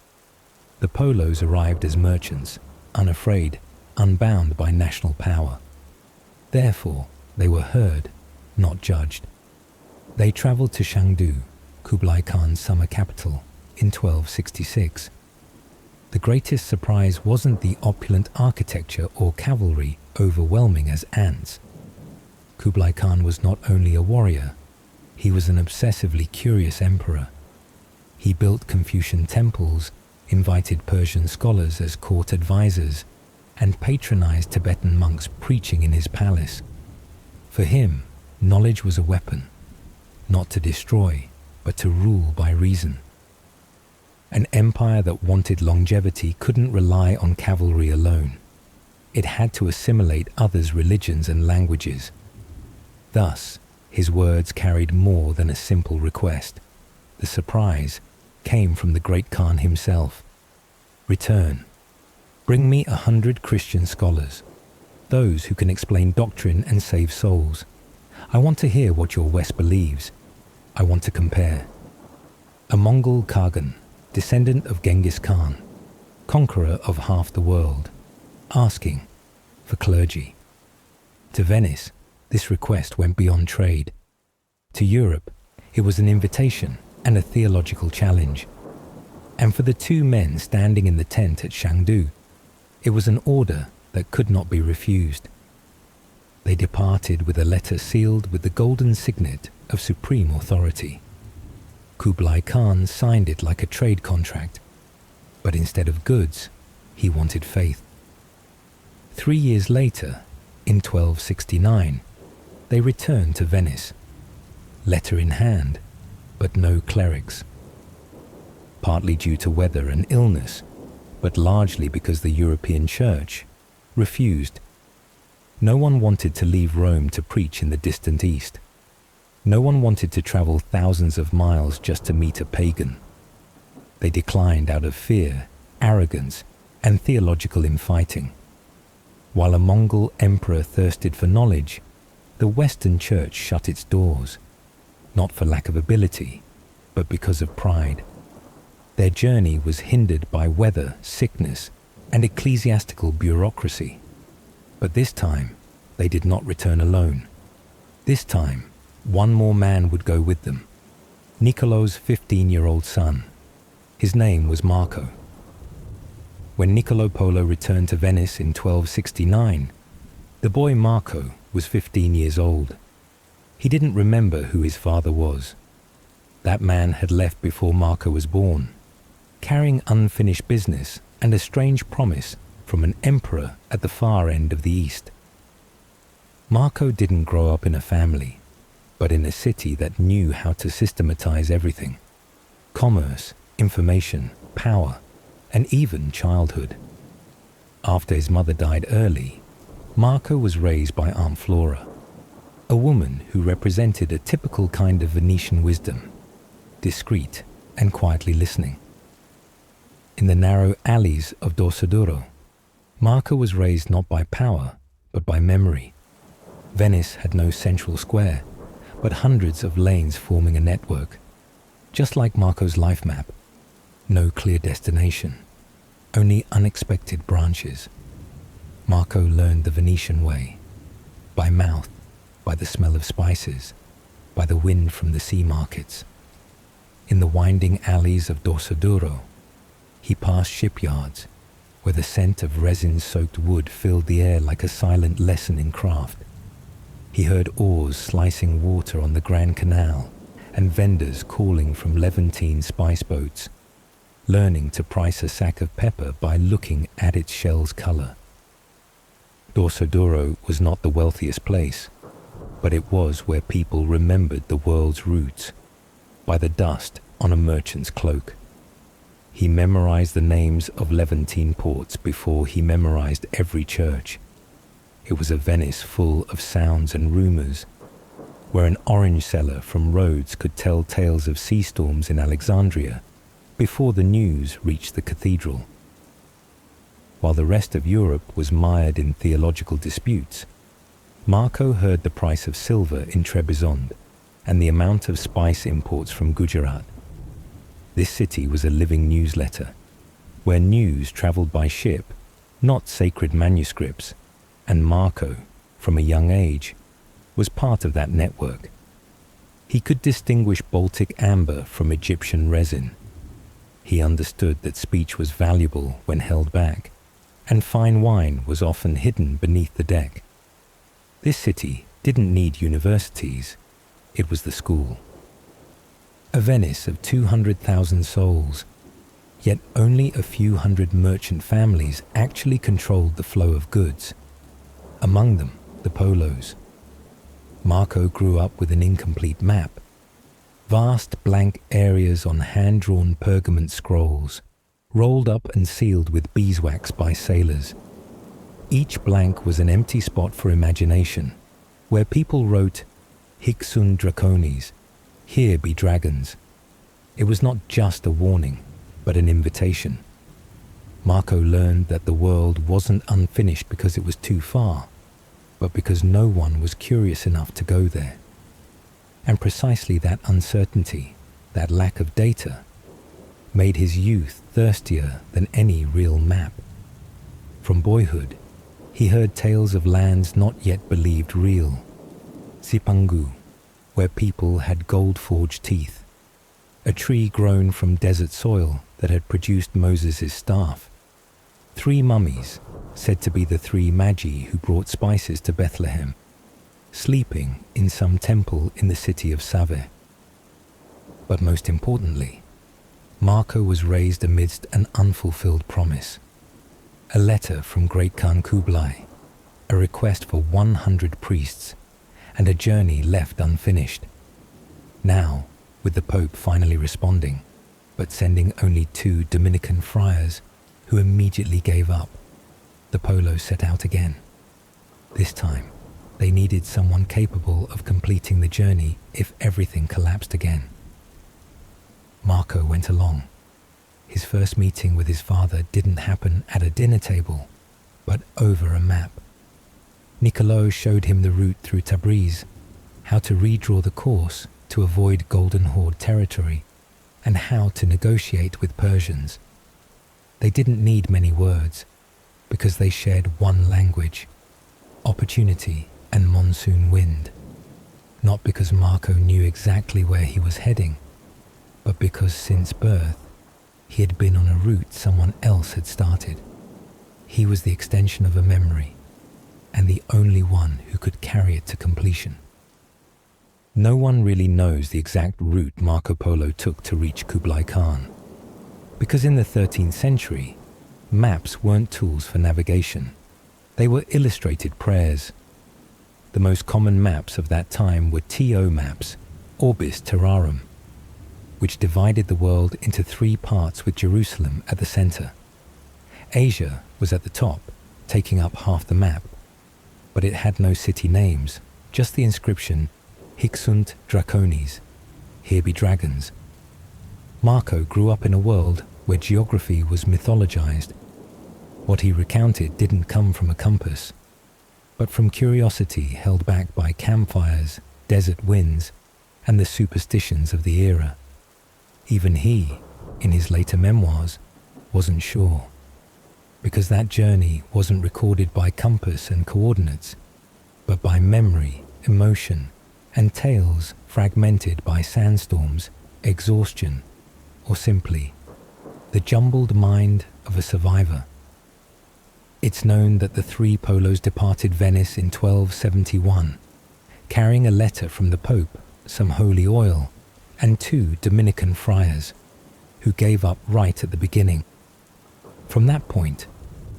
the Polos arrived as merchants, unafraid, unbound by national power. Therefore, they were heard, not judged. They traveled to Shangdu, Kublai Khan's summer capital, in 1266. The greatest surprise wasn't the opulent architecture or cavalry overwhelming as ants. Kublai Khan was not only a warrior, he was an obsessively curious emperor. He built Confucian temples, invited Persian scholars as court advisors, and patronized Tibetan monks preaching in his palace. For him, knowledge was a weapon, not to destroy, but to rule by reason. An empire that wanted longevity couldn't rely on cavalry alone. It had to assimilate others' religions and languages. Thus, his words carried more than a simple request. The surprise came from the great Khan himself. "Return. Bring me 100 Christian scholars, those who can explain doctrine and save souls. I want to hear what your West believes. I want to compare." A Mongol Khagan, descendant of Genghis Khan, conqueror of half the world, asking for clergy. To Venice, this request went beyond trade. To Europe, it was an invitation and a theological challenge. And for the 2 men standing in the tent at Shangdu, it was an order that could not be refused. They departed with a letter sealed with the golden signet of supreme authority. Kublai Khan signed it like a trade contract, but instead of goods, he wanted faith. 3 years later, in 1269, they returned to Venice, letter in hand, but no clerics. Partly due to weather and illness, but largely because the European Church refused. No one wanted to leave Rome to preach in the distant East. No one wanted to travel thousands of miles just to meet a pagan. They declined out of fear, arrogance, and theological infighting. While a Mongol emperor thirsted for knowledge, the Western Church shut its doors, not for lack of ability, but because of pride. Their journey was hindered by weather, sickness, and ecclesiastical bureaucracy. But this time, they did not return alone. This time, one more man would go with them, Niccolo's 15-year-old son. His name was Marco. When Niccolo Polo returned to Venice in 1269, the boy Marco was 15 years old. He didn't remember who his father was. That man had left before Marco was born, carrying unfinished business and a strange promise from an emperor at the far end of the East. Marco didn't grow up in a family, but in a city that knew how to systematize everything: commerce, information, power, and even childhood. After his mother died early, Marco was raised by Aunt Flora, a woman who represented a typical kind of Venetian wisdom, discreet and quietly listening. In the narrow alleys of Dorsoduro, Marco was raised not by power, but by memory. Venice had no central square, but hundreds of lanes forming a network. Just like Marco's life map, no clear destination, only unexpected branches. Marco learned the Venetian way, by mouth, by the smell of spices, by the wind from the sea markets. In the winding alleys of Dorsoduro, he passed shipyards, where the scent of resin-soaked wood filled the air like a silent lesson in craft. He heard oars slicing water on the Grand Canal and vendors calling from Levantine spice boats, learning to price a sack of pepper by looking at its shell's color. Dorsoduro was not the wealthiest place, but it was where people remembered the world's roots, by the dust on a merchant's cloak. He memorized the names of Levantine ports before he memorized every church. It was a Venice full of sounds and rumors, where an orange seller from Rhodes could tell tales of sea storms in Alexandria before the news reached the cathedral. While the rest of Europe was mired in theological disputes, Marco heard the price of silver in Trebizond and the amount of spice imports from Gujarat. This city was a living newsletter, where news traveled by ship, not sacred manuscripts, and Marco, from a young age, was part of that network. He could distinguish Baltic amber from Egyptian resin. He understood that speech was valuable when held back, and fine wine was often hidden beneath the deck. This city didn't need universities, it was the school. A Venice of 200,000 souls, yet only a few hundred merchant families actually controlled the flow of goods. Among them, the polos. Marco grew up with an incomplete map. Vast blank areas on hand-drawn pergament scrolls, rolled up and sealed with beeswax by sailors. Each blank was an empty spot for imagination, where people wrote, "Hic sunt dracones," "Here be dragons." It was not just a warning, but an invitation. Marco learned that the world wasn't unfinished because it was too far, but because no one was curious enough to go there. And precisely that uncertainty, that lack of data, made his youth thirstier than any real map. From boyhood, he heard tales of lands not yet believed real. Zipangu, where people had gold-forged teeth. A tree grown from desert soil that had produced Moses' staff. 3 mummies, said to be the 3 magi who brought spices to Bethlehem, sleeping in some temple in the city of Save. But most importantly, Marco was raised amidst an unfulfilled promise. A letter from Great Khan Kublai, a request for 100 priests, and a journey left unfinished. Now, with the Pope finally responding, but sending only 2 Dominican friars who immediately gave up, the Polos set out again. This time, they needed someone capable of completing the journey if everything collapsed again. Marco went along. His first meeting with his father didn't happen at a dinner table, but over a map. Niccolo showed him the route through Tabriz, how to redraw the course to avoid Golden Horde territory, and how to negotiate with Persians. They didn't need many words, because they shared one language, opportunity and monsoon wind. Not because Marco knew exactly where he was heading, but because since birth, he had been on a route someone else had started. He was the extension of a memory, and the only one who could carry it to completion. No one really knows the exact route Marco Polo took to reach Kublai Khan, because in the 13th century, maps weren't tools for navigation. They were illustrated prayers. The most common maps of that time were TO maps, Orbis Terrarum, which divided the world into 3 parts with Jerusalem at the center. Asia was at the top, taking up half the map, but it had no city names, just the inscription Hic sunt dracones, here be dragons. Marco grew up in a world where geography was mythologized. What he recounted didn't come from a compass, but from curiosity held back by campfires, desert winds, and the superstitions of the era. Even he, in his later memoirs, wasn't sure, because that journey wasn't recorded by compass and coordinates, but by memory, emotion, and tales fragmented by sandstorms, exhaustion, or simply the jumbled mind of a survivor. It's known that the 3 Polos departed Venice in 1271, carrying a letter from the Pope, some holy oil, and 2 Dominican friars, who gave up right at the beginning. From that point,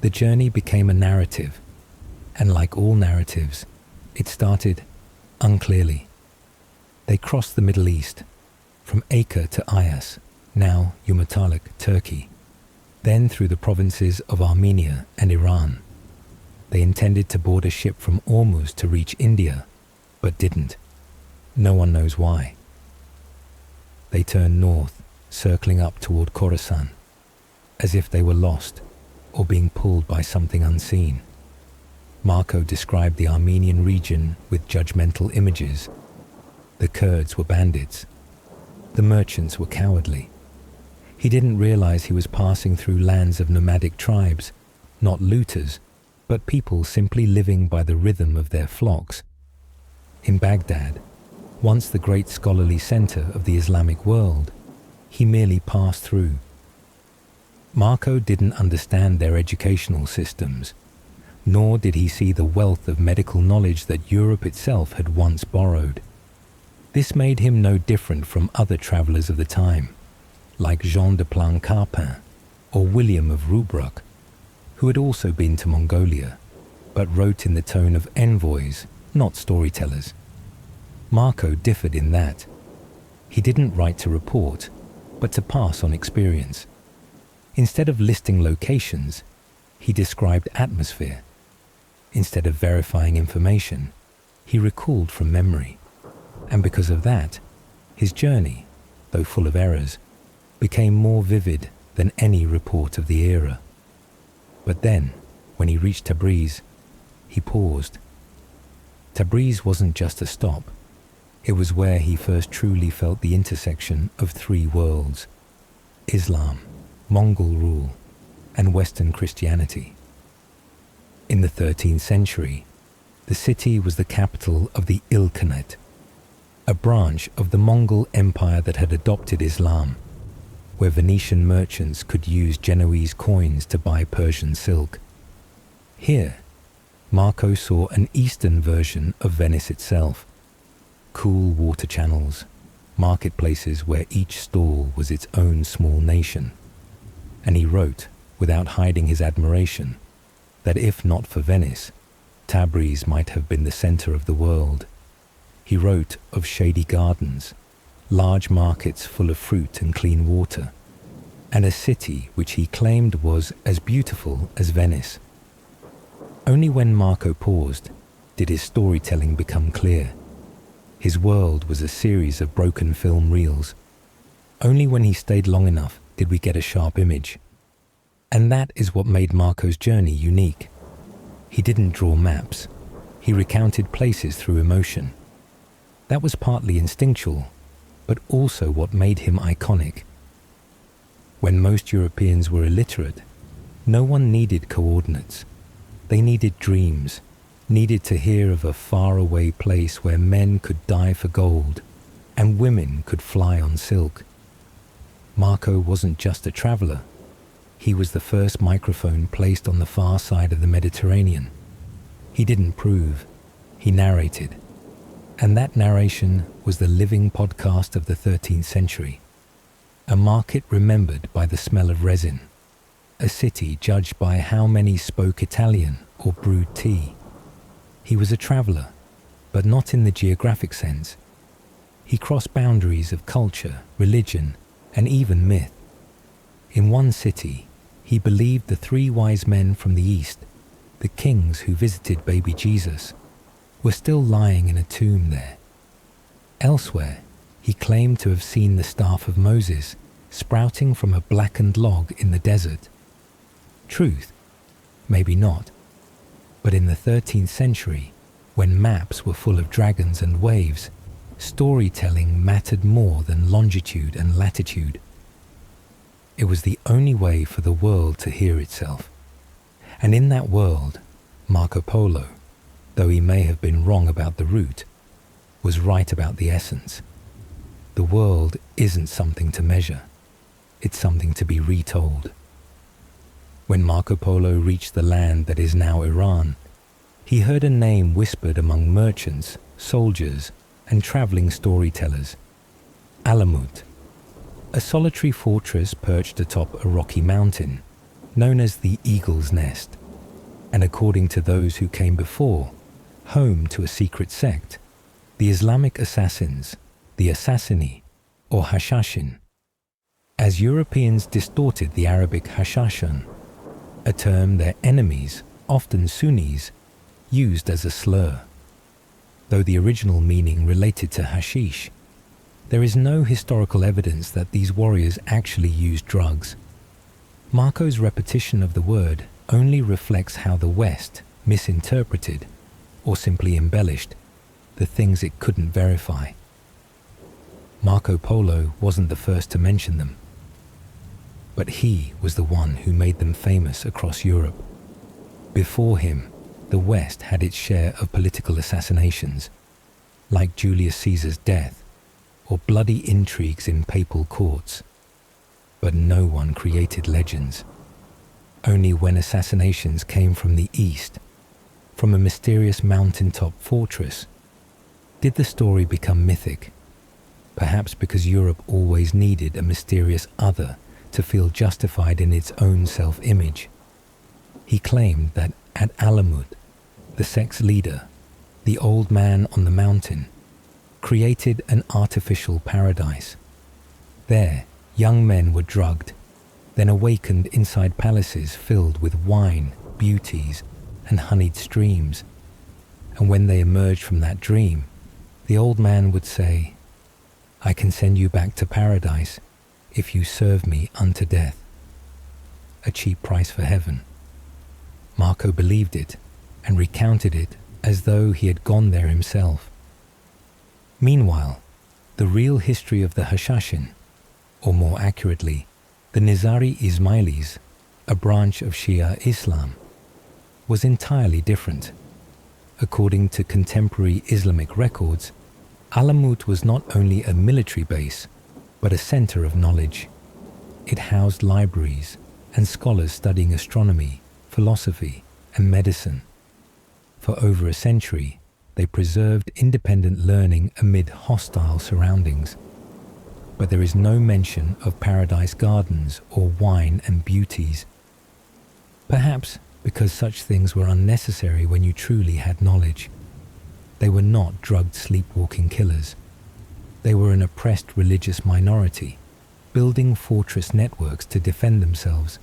the journey became a narrative, and like all narratives, it started unclearly. They crossed the Middle East, from Acre to Ayas, now Yumurtalik, Turkey, then through the provinces of Armenia and Iran. They intended to board a ship from Ormuz to reach India, but didn't. No one knows why. They turned north, circling up toward Khorasan, as if they were lost or being pulled by something unseen. Marco described the Armenian region with judgmental images. The Kurds were bandits. The merchants were cowardly. He didn't realize he was passing through lands of nomadic tribes, not looters, but people simply living by the rhythm of their flocks. In Baghdad, once the great scholarly center of the Islamic world, he merely passed through. Marco didn't understand their educational systems, nor did he see the wealth of medical knowledge that Europe itself had once borrowed. This made him no different from other travelers of the time, like Jean de Plancarpin or William of Rubruck, who had also been to Mongolia, but wrote in the tone of envoys, not storytellers. Marco differed in that. He didn't write to report, but to pass on experience. Instead of listing locations, he described atmosphere. Instead of verifying information, he recalled from memory. And because of that, his journey, though full of errors, became more vivid than any report of the era. But then, when he reached Tabriz, he paused. Tabriz wasn't just a stop. It was where he first truly felt the intersection of 3 worlds: Islam, Mongol rule, and Western Christianity. In the 13th century, the city was the capital of the Ilkhanate, a branch of the Mongol Empire that had adopted Islam, where Venetian merchants could use Genoese coins to buy Persian silk. Here, Marco saw an eastern version of Venice itself: cool water channels, marketplaces where each stall was its own small nation. And he wrote, without hiding his admiration, that if not for Venice, Tabriz might have been the center of the world. He wrote of shady gardens, large markets full of fruit and clean water, and a city which he claimed was as beautiful as Venice. Only when Marco paused did his storytelling become clear. His world was a series of broken film reels. Only when he stayed long enough did we get a sharp image. And that is what made Marco's journey unique. He didn't draw maps. He recounted places through emotion. That was partly instinctual, but also what made him iconic. When most Europeans were illiterate, no one needed coordinates. They needed dreams, needed to hear of a faraway place where men could die for gold and women could fly on silk. Marco wasn't just a traveler. He was the first microphone placed on the far side of the Mediterranean. He didn't prove, he narrated. And that narration was the living podcast of the 13th century. A market remembered by the smell of resin. A city judged by how many spoke Italian or brewed tea. He was a traveller, but not in the geographic sense. He crossed boundaries of culture, religion, and even myth. In one city, he believed the three wise men from the east, the kings who visited baby Jesus, were still lying in a tomb there. Elsewhere, he claimed to have seen the staff of Moses sprouting from a blackened log in the desert. Truth? Maybe not. But in the 13th century, when maps were full of dragons and waves, storytelling mattered more than longitude and latitude. It was the only way for the world to hear itself. And in that world, Marco Polo, though he may have been wrong about the route, was right about the essence. The world isn't something to measure. It's something to be retold. When Marco Polo reached the land that is now Iran, he heard a name whispered among merchants, soldiers, and traveling storytellers. Alamut, a solitary fortress perched atop a rocky mountain, known as the Eagle's Nest, and according to those who came before, home to a secret sect, the Islamic assassins, the Assassini, or Hashashin. As Europeans distorted the Arabic Hashashin, a term their enemies, often Sunnis, used as a slur. Though the original meaning related to hashish, there is no historical evidence that these warriors actually used drugs. Marco's repetition of the word only reflects how the West misinterpreted, or simply embellished, the things it couldn't verify. Marco Polo wasn't the first to mention them, but he was the one who made them famous across Europe. Before him, the West had its share of political assassinations, like Julius Caesar's death, or bloody intrigues in papal courts. But no one created legends. Only when assassinations came from the east, from a mysterious mountaintop fortress, did the story become mythic. Perhaps because Europe always needed a mysterious other to feel justified in its own self-image. He claimed that at Alamut, the sect's leader, the old man on the mountain, created an artificial paradise. There, young men were drugged, then awakened inside palaces filled with wine, beauties, and honeyed streams. And when they emerged from that dream, the old man would say, "I can send you back to paradise if you serve me unto death." A cheap price for heaven. Marco believed it and recounted it as though he had gone there himself. Meanwhile, the real history of the Hashashin, or more accurately, the Nizari Ismailis, a branch of Shia Islam, was entirely different. According to contemporary Islamic records, Alamut was not only a military base, but a center of knowledge. It housed libraries and scholars studying astronomy, philosophy, and medicine. For over a century, they preserved independent learning amid hostile surroundings. But there is no mention of paradise gardens or wine and beauties. Perhaps because such things were unnecessary when you truly had knowledge. They were not drugged sleepwalking killers. They were an oppressed religious minority, building fortress networks to defend themselves,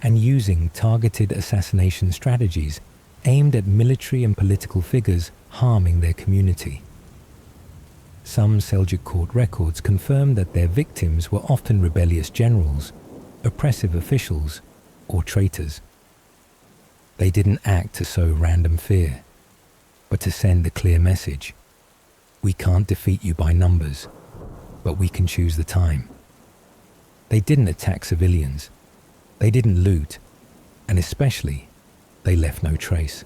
and using targeted assassination strategies aimed at military and political figures harming their community. Some Seljuk court records confirm that their victims were often rebellious generals, oppressive officials, or traitors. They didn't act to sow random fear, but to send a clear message. We can't defeat you by numbers, but we can choose the time. They didn't attack civilians. They didn't loot, and especially, they left no trace.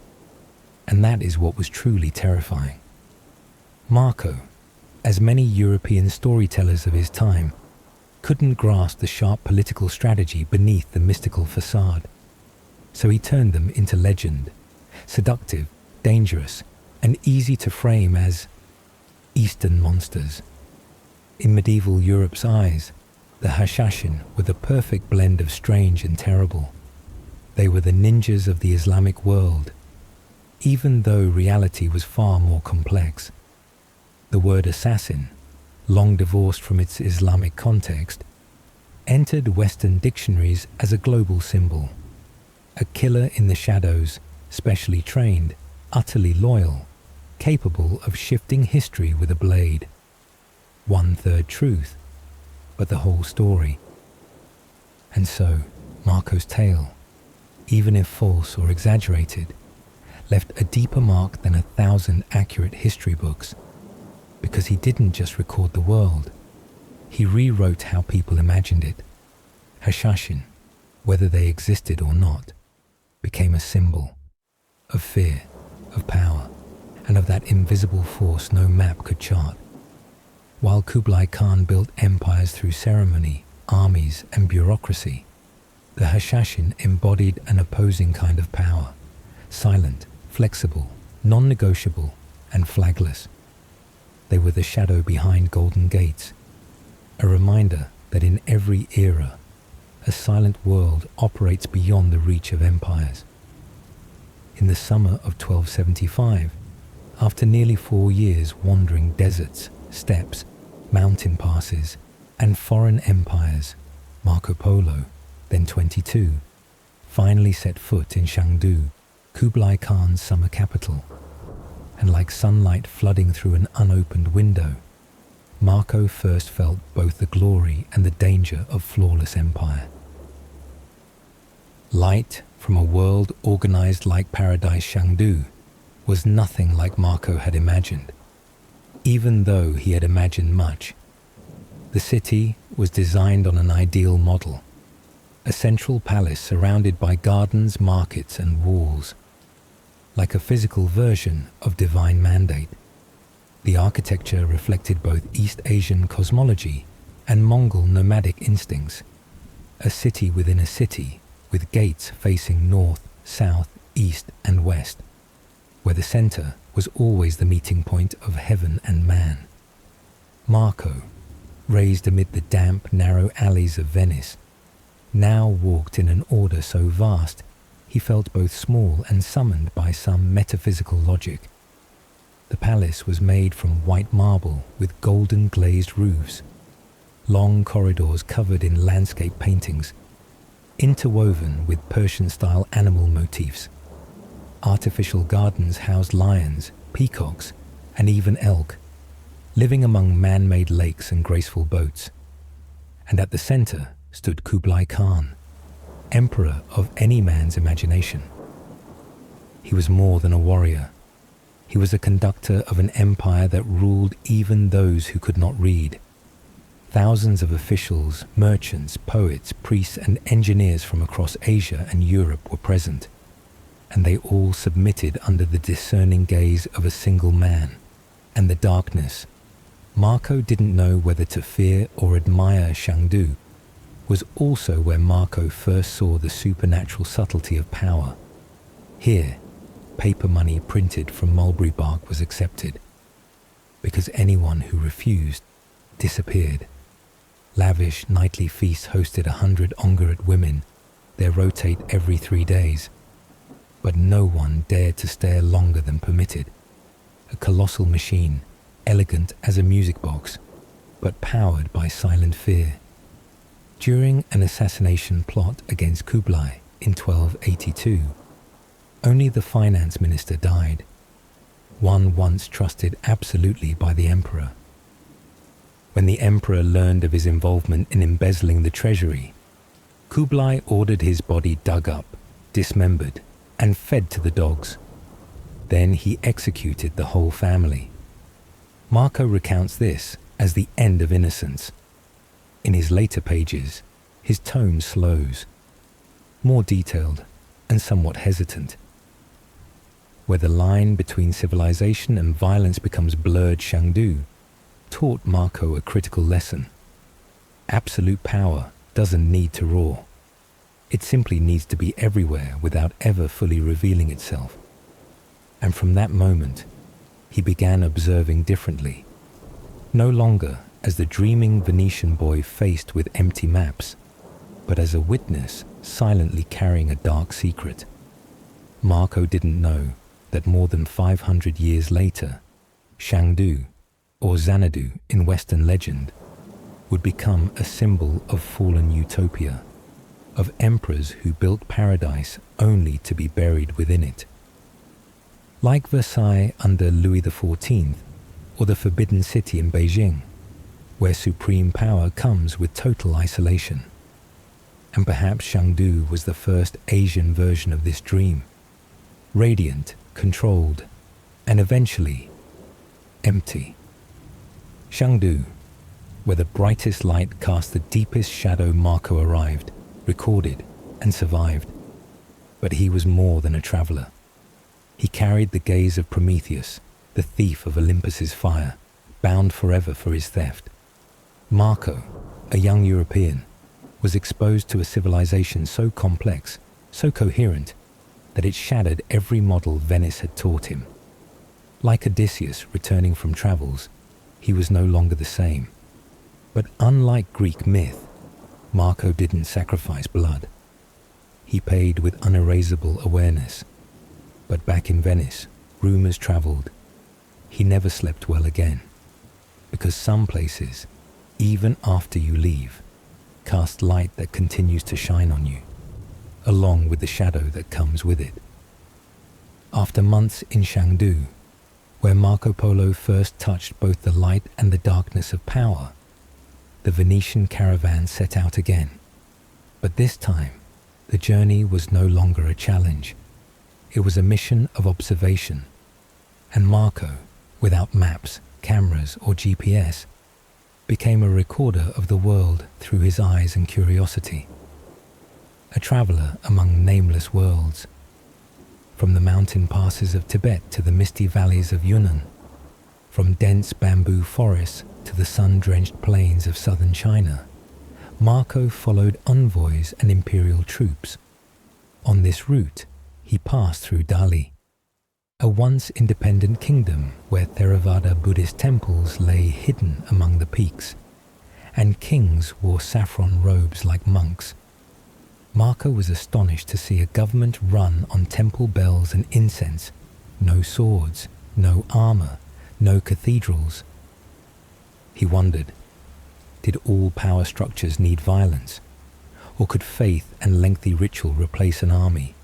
And that is what was truly terrifying. Marco, as many European storytellers of his time, couldn't grasp the sharp political strategy beneath the mystical facade. So he turned them into legend, seductive, dangerous, and easy to frame as Eastern monsters. In medieval Europe's eyes, the Hashashin were the perfect blend of strange and terrible. They were the ninjas of the Islamic world, even though reality was far more complex. The word assassin, long divorced from its Islamic context, entered Western dictionaries as a global symbol. A killer in the shadows, specially trained, utterly loyal, capable of shifting history with a blade. 1/3 truth, but the whole story. And so, Marco's tale, even if false or exaggerated, left a deeper mark than 1,000 accurate history books, because he didn't just record the world, he rewrote how people imagined it. Hashashin, whether they existed or not, became a symbol of fear, of power, and of that invisible force no map could chart. While Kublai Khan built empires through ceremony, armies, and bureaucracy, the Hashashin embodied an opposing kind of power, silent, flexible, non-negotiable, and flagless. They were the shadow behind golden gates, a reminder that in every era, a silent world operates beyond the reach of empires. In the summer of 1275, after nearly 4 years wandering deserts, steppes, mountain passes, and foreign empires, Marco Polo, then 22, finally set foot in Shangdu, Kublai Khan's summer capital. And like sunlight flooding through an unopened window, Marco first felt both the glory and the danger of flawless empire. Light from a world organized like paradise Shangdu was nothing like Marco had imagined, even though he had imagined much. The city was designed on an ideal model, a central palace surrounded by gardens, markets, and walls, like a physical version of Divine Mandate. The architecture reflected both East Asian cosmology and Mongol nomadic instincts, a city within a city with gates facing north, south, east, and west, where the center was always the meeting point of heaven and man. Marco, raised amid the damp, narrow alleys of Venice, now walked in an order so vast he felt both small and summoned by some metaphysical logic. The palace was made from white marble with golden glazed roofs, long corridors covered in landscape paintings, interwoven with Persian-style animal motifs. Artificial gardens housed lions, peacocks, and even elk, living among man-made lakes and graceful boats. And at the center stood Kublai Khan, emperor of any man's imagination. He was more than a warrior. He was a conductor of an empire that ruled even those who could not read. Thousands of officials, merchants, poets, priests, and engineers from across Asia and Europe were present, and they all submitted under the discerning gaze of a single man. And the darkness, Marco didn't know whether to fear or admire Shangdu, was also where Marco first saw the supernatural subtlety of power. Here, paper money printed from mulberry bark was accepted, because anyone who refused disappeared. Lavish nightly feasts hosted 100 Ongaret women. They rotate every 3 days. But no one dared to stare longer than permitted. A colossal machine, elegant as a music box, but powered by silent fear. During an assassination plot against Kublai in 1282, only the finance minister died, one once trusted absolutely by the emperor. When the emperor learned of his involvement in embezzling the treasury, Kublai ordered his body dug up, dismembered, and fed to the dogs. Then he executed the whole family. Marco recounts this as the end of innocence. In his later pages, his tone slows, more detailed and somewhat hesitant. Where the line between civilization and violence becomes blurred, Shangdu taught Marco a critical lesson. Absolute power doesn't need to roar. It simply needs to be everywhere without ever fully revealing itself. And from that moment, he began observing differently, no longer as the dreaming Venetian boy faced with empty maps, but as a witness silently carrying a dark secret. Marco didn't know that more than 500 years later, Shangdu, or Xanadu in Western legend, would become a symbol of fallen utopia, of emperors who built paradise only to be buried within it. Like Versailles under Louis XIV, or the Forbidden City in Beijing, where supreme power comes with total isolation. And perhaps Shangdu was the first Asian version of this dream, radiant, controlled, and eventually empty. Shangdu, where the brightest light cast the deepest shadow, Marco arrived, recorded, and survived. But he was more than a traveler. He carried the gaze of Prometheus, the thief of Olympus's fire, bound forever for his theft. Marco, a young European, was exposed to a civilization so complex, so coherent, that it shattered every model Venice had taught him. Like Odysseus returning from travels, he was no longer the same. But unlike Greek myth, Marco didn't sacrifice blood. He paid with unerasable awareness. But back in Venice, rumors traveled. He never slept well again, because some places, even after you leave, cast light that continues to shine on you, along with the shadow that comes with it. After months in Shangdu, where Marco Polo first touched both the light and the darkness of power, the Venetian caravan set out again. But this time, the journey was no longer a challenge. It was a mission of observation. And Marco, without maps, cameras, or GPS, became a recorder of the world through his eyes and curiosity. A traveler among nameless worlds. From the mountain passes of Tibet to the misty valleys of Yunnan, from dense bamboo forests to the sun-drenched plains of southern China, Marco followed envoys and imperial troops. On this route, he passed through Dali, a once independent kingdom where Theravada Buddhist temples lay hidden among the peaks, and kings wore saffron robes like monks. Marco was astonished to see a government run on temple bells and incense, no swords, no armor, no cathedrals. He wondered, did all power structures need violence? Or could faith and lengthy ritual replace an army?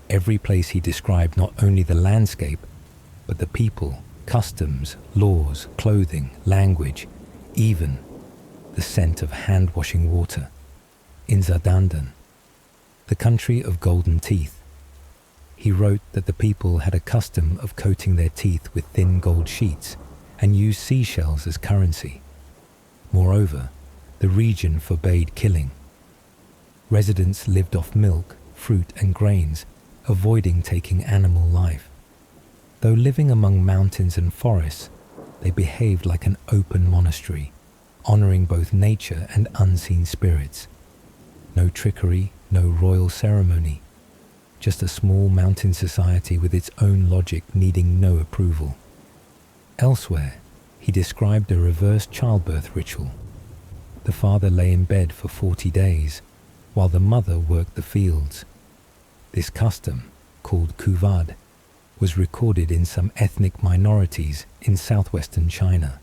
Every place he described not only the landscape, but the people, customs, laws, clothing, language, even the scent of hand-washing water. In Zadandan, the country of golden teeth, he wrote that the people had a custom of coating their teeth with thin gold sheets and used seashells as currency. Moreover, the region forbade killing. Residents lived off milk, fruit and grains, avoiding taking animal life. Though living among mountains and forests, they behaved like an open monastery, honoring both nature and unseen spirits. No trickery, no royal ceremony, just a small mountain society with its own logic needing no approval. Elsewhere, he described a reverse childbirth ritual. The father lay in bed for 40 days, while the mother worked the fields. This custom, called kuvad, was recorded in some ethnic minorities in southwestern China.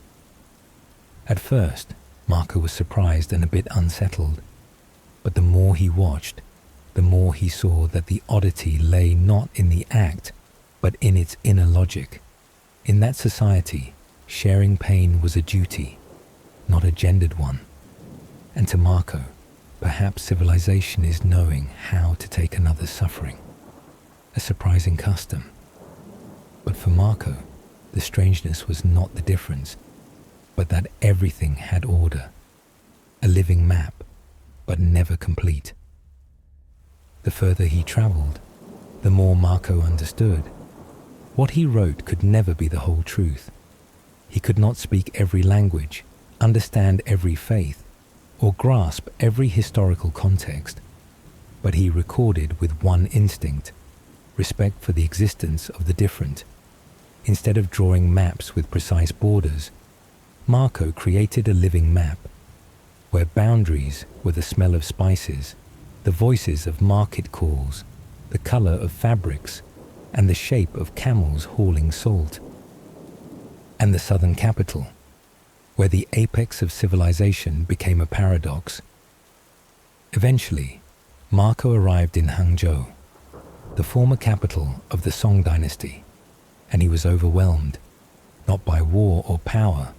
At first, Marco was surprised and a bit unsettled, but the more he watched, the more he saw that the oddity lay not in the act, but in its inner logic. In that society, sharing pain was a duty, not a gendered one. And to Marco, perhaps civilization is knowing how to take another's suffering. A surprising custom. But for Marco, the strangeness was not the difference, but that everything had order. A living map, but never complete. The further he traveled, the more Marco understood. What he wrote could never be the whole truth. He could not speak every language, understand every faith, or grasp every historical context, but he recorded with one instinct, respect for the existence of the different. Instead of drawing maps with precise borders, Marco created a living map where boundaries were the smell of spices, the voices of market calls, the color of fabrics, and the shape of camels hauling salt. And the southern capital, where the apex of civilization became a paradox. Eventually, Marco arrived in Hangzhou, the former capital of the Song dynasty, and he was overwhelmed, not by war or power,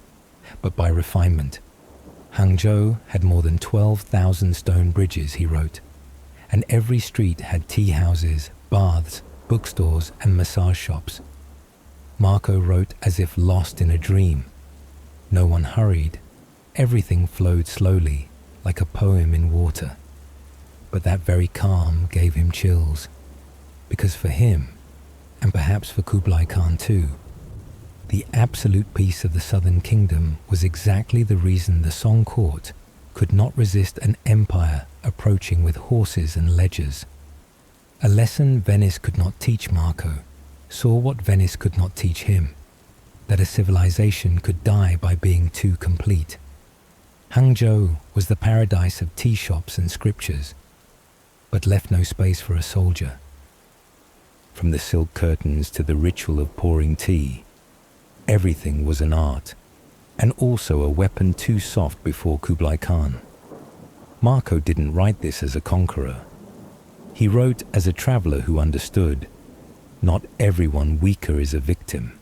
but by refinement. Hangzhou had more than 12,000 stone bridges, he wrote, and every street had tea houses, baths, bookstores, and massage shops. Marco wrote as if lost in a dream. No one hurried. Everything flowed slowly, like a poem in water. But that very calm gave him chills, because for him, and perhaps for Kublai Khan too, the absolute peace of the southern kingdom was exactly the reason the Song court could not resist an empire approaching with horses and ledgers. A lesson Venice could not teach Marco saw what Venice could not teach him, that a civilization could die by being too complete. Hangzhou was the paradise of tea shops and scriptures, but left no space for a soldier. From the silk curtains to the ritual of pouring tea, everything was an art, and also a weapon too soft before Kublai Khan. Marco didn't write this as a conqueror. He wrote as a traveler who understood, not everyone weaker is a victim.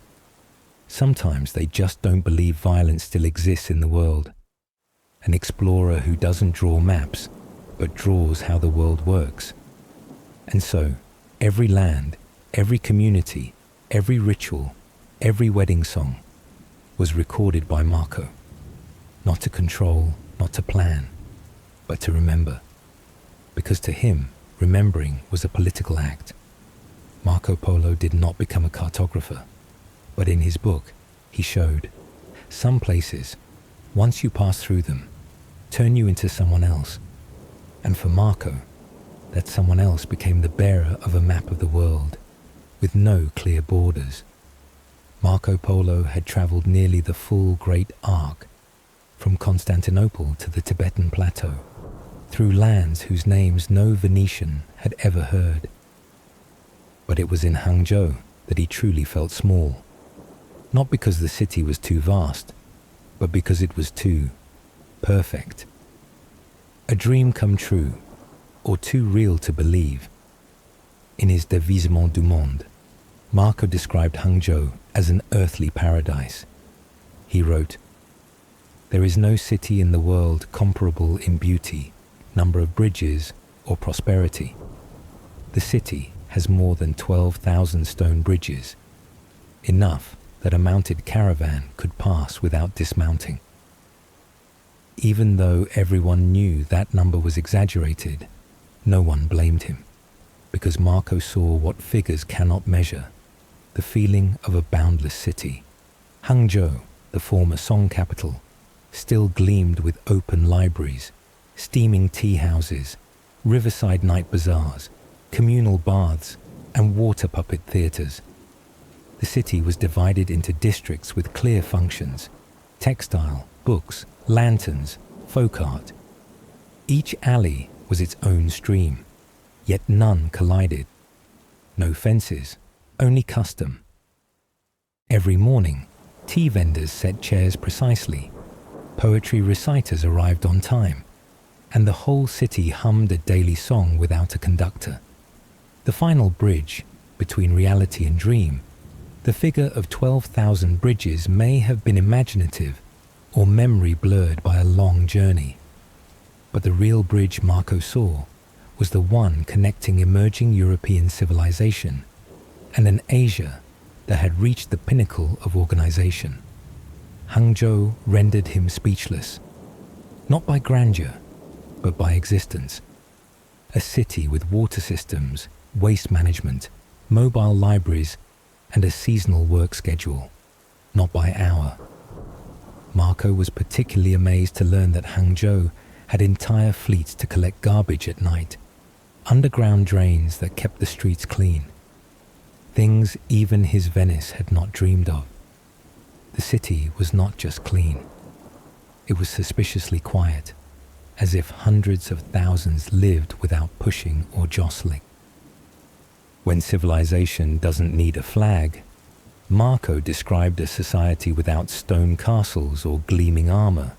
Sometimes they just don't believe violence still exists in the world. An explorer who doesn't draw maps, but draws how the world works. And so, every land, every community, every ritual, every wedding song was recorded by Marco. Not to control, not to plan, but to remember. Because to him, remembering was a political act. Marco Polo did not become a cartographer, but in his book, he showed some places, once you pass through them, turn you into someone else. And for Marco, that someone else became the bearer of a map of the world, with no clear borders. Marco Polo had traveled nearly the full Great Arc, from Constantinople to the Tibetan plateau, through lands whose names no Venetian had ever heard. But it was in Hangzhou that he truly felt small, not because the city was too vast, but because it was too perfect. A dream come true, or too real to believe. In his Dévisement du Monde, Marco described Hangzhou as an earthly paradise. He wrote, "There is no city in the world comparable in beauty, number of bridges, or prosperity. The city has more than 12,000 stone bridges, enough that a mounted caravan could pass without dismounting." Even though everyone knew that number was exaggerated, no one blamed him, because Marco saw what figures cannot measure, the feeling of a boundless city. Hangzhou, the former Song capital, still gleamed with open libraries, steaming tea houses, riverside night bazaars, communal baths, and water puppet theatres. The city was divided into districts with clear functions: textile, books, lanterns, folk art. Each alley was its own stream, yet none collided. No fences, only custom. Every morning, tea vendors set chairs precisely, poetry reciters arrived on time, and the whole city hummed a daily song without a conductor. The final bridge, between reality and dream, the figure of 12,000 bridges may have been imaginative or memory blurred by a long journey. But the real bridge Marco saw was the one connecting emerging European civilization and an Asia that had reached the pinnacle of organization. Hangzhou rendered him speechless, not by grandeur, but by existence. A city with water systems, waste management, mobile libraries, and a seasonal work schedule, not by hour. Marco was particularly amazed to learn that Hangzhou had entire fleets to collect garbage at night, underground drains that kept the streets clean. Things even his Venice had not dreamed of. The city was not just clean, it was suspiciously quiet, as if hundreds of thousands lived without pushing or jostling. When civilization doesn't need a flag, Marco described a society without stone castles or gleaming armor,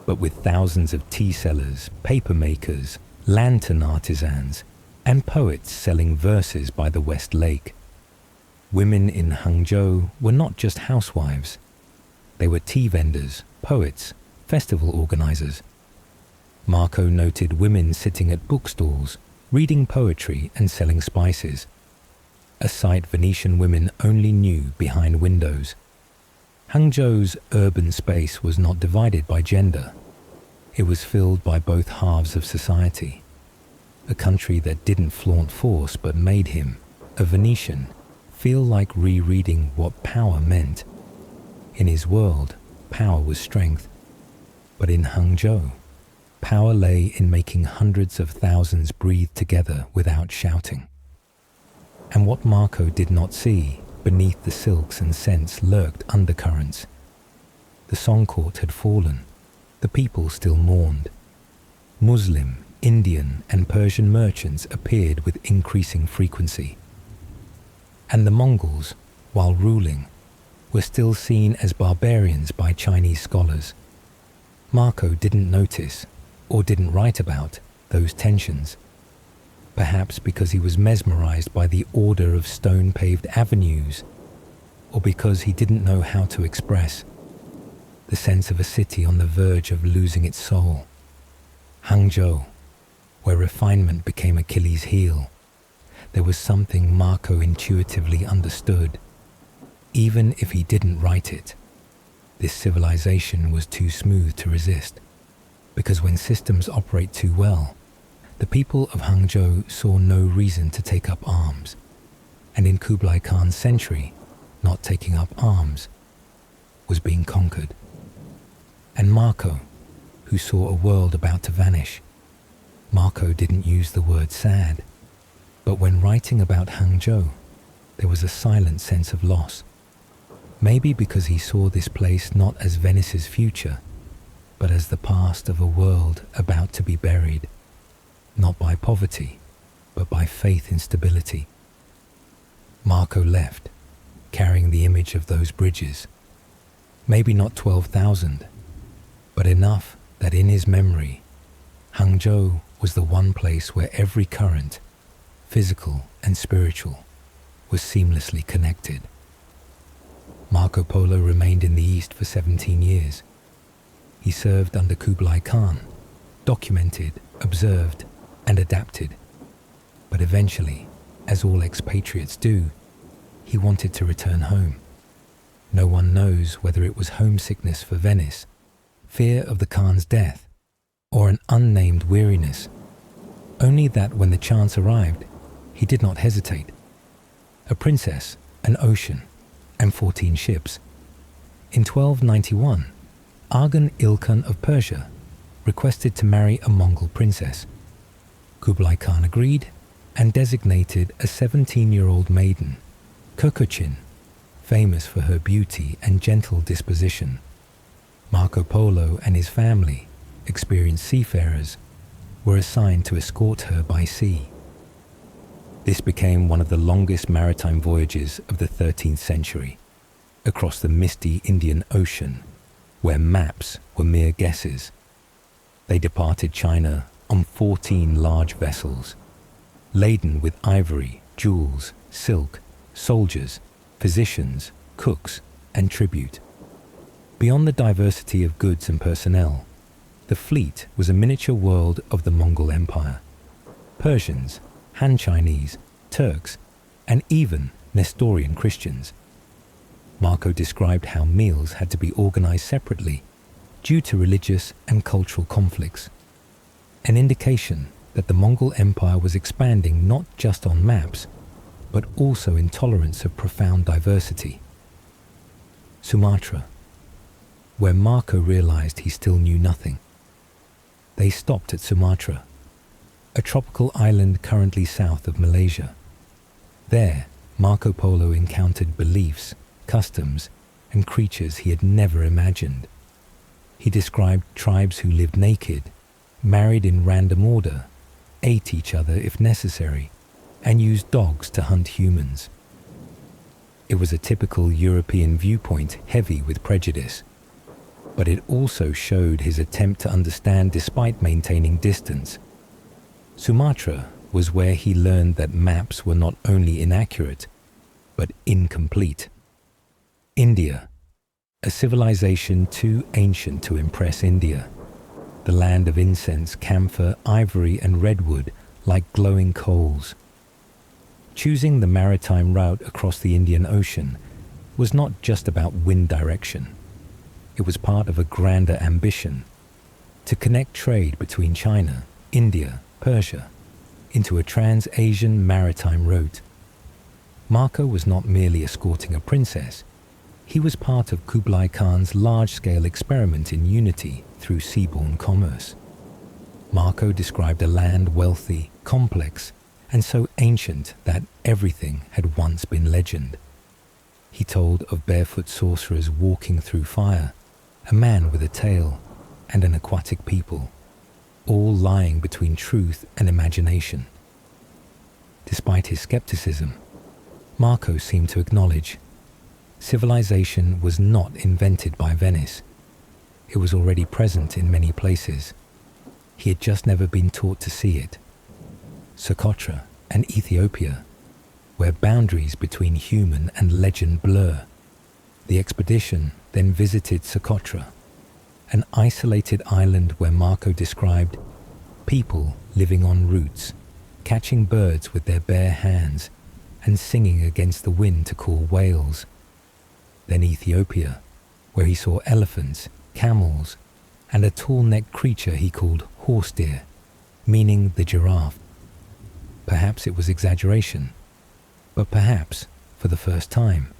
but with thousands of tea sellers, paper makers, lantern artisans, and poets selling verses by the West Lake. Women in Hangzhou were not just housewives. They were tea vendors, poets, festival organizers. Marco noted women sitting at bookstalls, reading poetry and selling spices, a sight Venetian women only knew behind windows. Hangzhou's urban space was not divided by gender. It was filled by both halves of society. A country that didn't flaunt force but made him, a Venetian, feel like rereading what power meant. In his world, power was strength. But in Hangzhou, power lay in making hundreds of thousands breathe together without shouting. And what Marco did not see, beneath the silks and scents lurked undercurrents. The song court had fallen. The people still mourned. Muslim, Indian, and Persian merchants appeared with increasing frequency. And the Mongols, while ruling, were still seen as barbarians by Chinese scholars. Marco didn't notice, or didn't write about, those tensions. Perhaps because he was mesmerized by the order of stone-paved avenues, or because he didn't know how to express the sense of a city on the verge of losing its soul. Hangzhou, where refinement became Achilles' heel, there was something Marco intuitively understood. Even if he didn't write it, this civilization was too smooth to resist, because when systems operate too well, the people of Hangzhou saw no reason to take up arms, and in Kublai Khan's century, not taking up arms was being conquered. And Marco, who saw a world about to vanish, Marco didn't use the word sad, but when writing about Hangzhou, there was a silent sense of loss. Maybe because he saw this place not as Venice's future, but as the past of a world about to be buried, not by poverty, but by faith in stability. Marco left, carrying the image of those bridges. Maybe not 12,000, but enough that in his memory, Hangzhou was the one place where every current, physical and spiritual, was seamlessly connected. Marco Polo remained in the East for 17 years. He served under Kublai Khan, documented, observed, and adapted. But eventually, as all expatriates do, he wanted to return home. No one knows whether it was homesickness for Venice, fear of the Khan's death, or an unnamed weariness. Only that when the chance arrived, he did not hesitate. A princess, an ocean, and 14 ships. In 1291, Arghun Ilkhan of Persia requested to marry a Mongol princess. Kublai Khan agreed and designated a 17-year-old maiden, Kokochin, famous for her beauty and gentle disposition. Marco Polo and his family, experienced seafarers, were assigned to escort her by sea. This became one of the longest maritime voyages of the 13th century, across the misty Indian Ocean, where maps were mere guesses. They departed China on 14 large vessels, laden with ivory, jewels, silk, soldiers, physicians, cooks, and tribute. Beyond the diversity of goods and personnel, the fleet was a miniature world of the Mongol Empire. Persians, Han Chinese, Turks, and even Nestorian Christians. Marco described how meals had to be organized separately due to religious and cultural conflicts, an indication that the Mongol Empire was expanding not just on maps, but also in tolerance of profound diversity. Sumatra, where Marco realized he still knew nothing. They stopped at Sumatra, a tropical island currently south of Malaysia. There, Marco Polo encountered beliefs, customs, and creatures he had never imagined. He described tribes who lived naked, married in random order, ate each other if necessary, and used dogs to hunt humans. It was a typical European viewpoint heavy with prejudice, but it also showed his attempt to understand despite maintaining distance. Sumatra was where he learned that maps were not only inaccurate, but incomplete. India, a civilization too ancient to impress India, the land of incense, camphor, ivory, and redwood like glowing coals. Choosing the maritime route across the Indian Ocean was not just about wind direction. It was part of a grander ambition to connect trade between China, India, Persia into a trans-Asian maritime route. Marco was not merely escorting a princess. He was part of Kublai Khan's large-scale experiment in unity through seaborne commerce. Marco described a land wealthy, complex, and so ancient that everything had once been legend. He told of barefoot sorcerers walking through fire, a man with a tail, and an aquatic people, all lying between truth and imagination. Despite his skepticism, Marco seemed to acknowledge civilization was not invented by Venice. It was already present in many places. He had just never been taught to see it. Sumatra and Ethiopia, where boundaries between human and legend blur. The expedition then visited Sumatra, an isolated island where Marco described people living on roots, catching birds with their bare hands and singing against the wind to call whales. Then Ethiopia, where he saw elephants, camels, and a tall-necked creature he called horse deer, meaning the giraffe. Perhaps it was exaggeration, but perhaps, for the first time,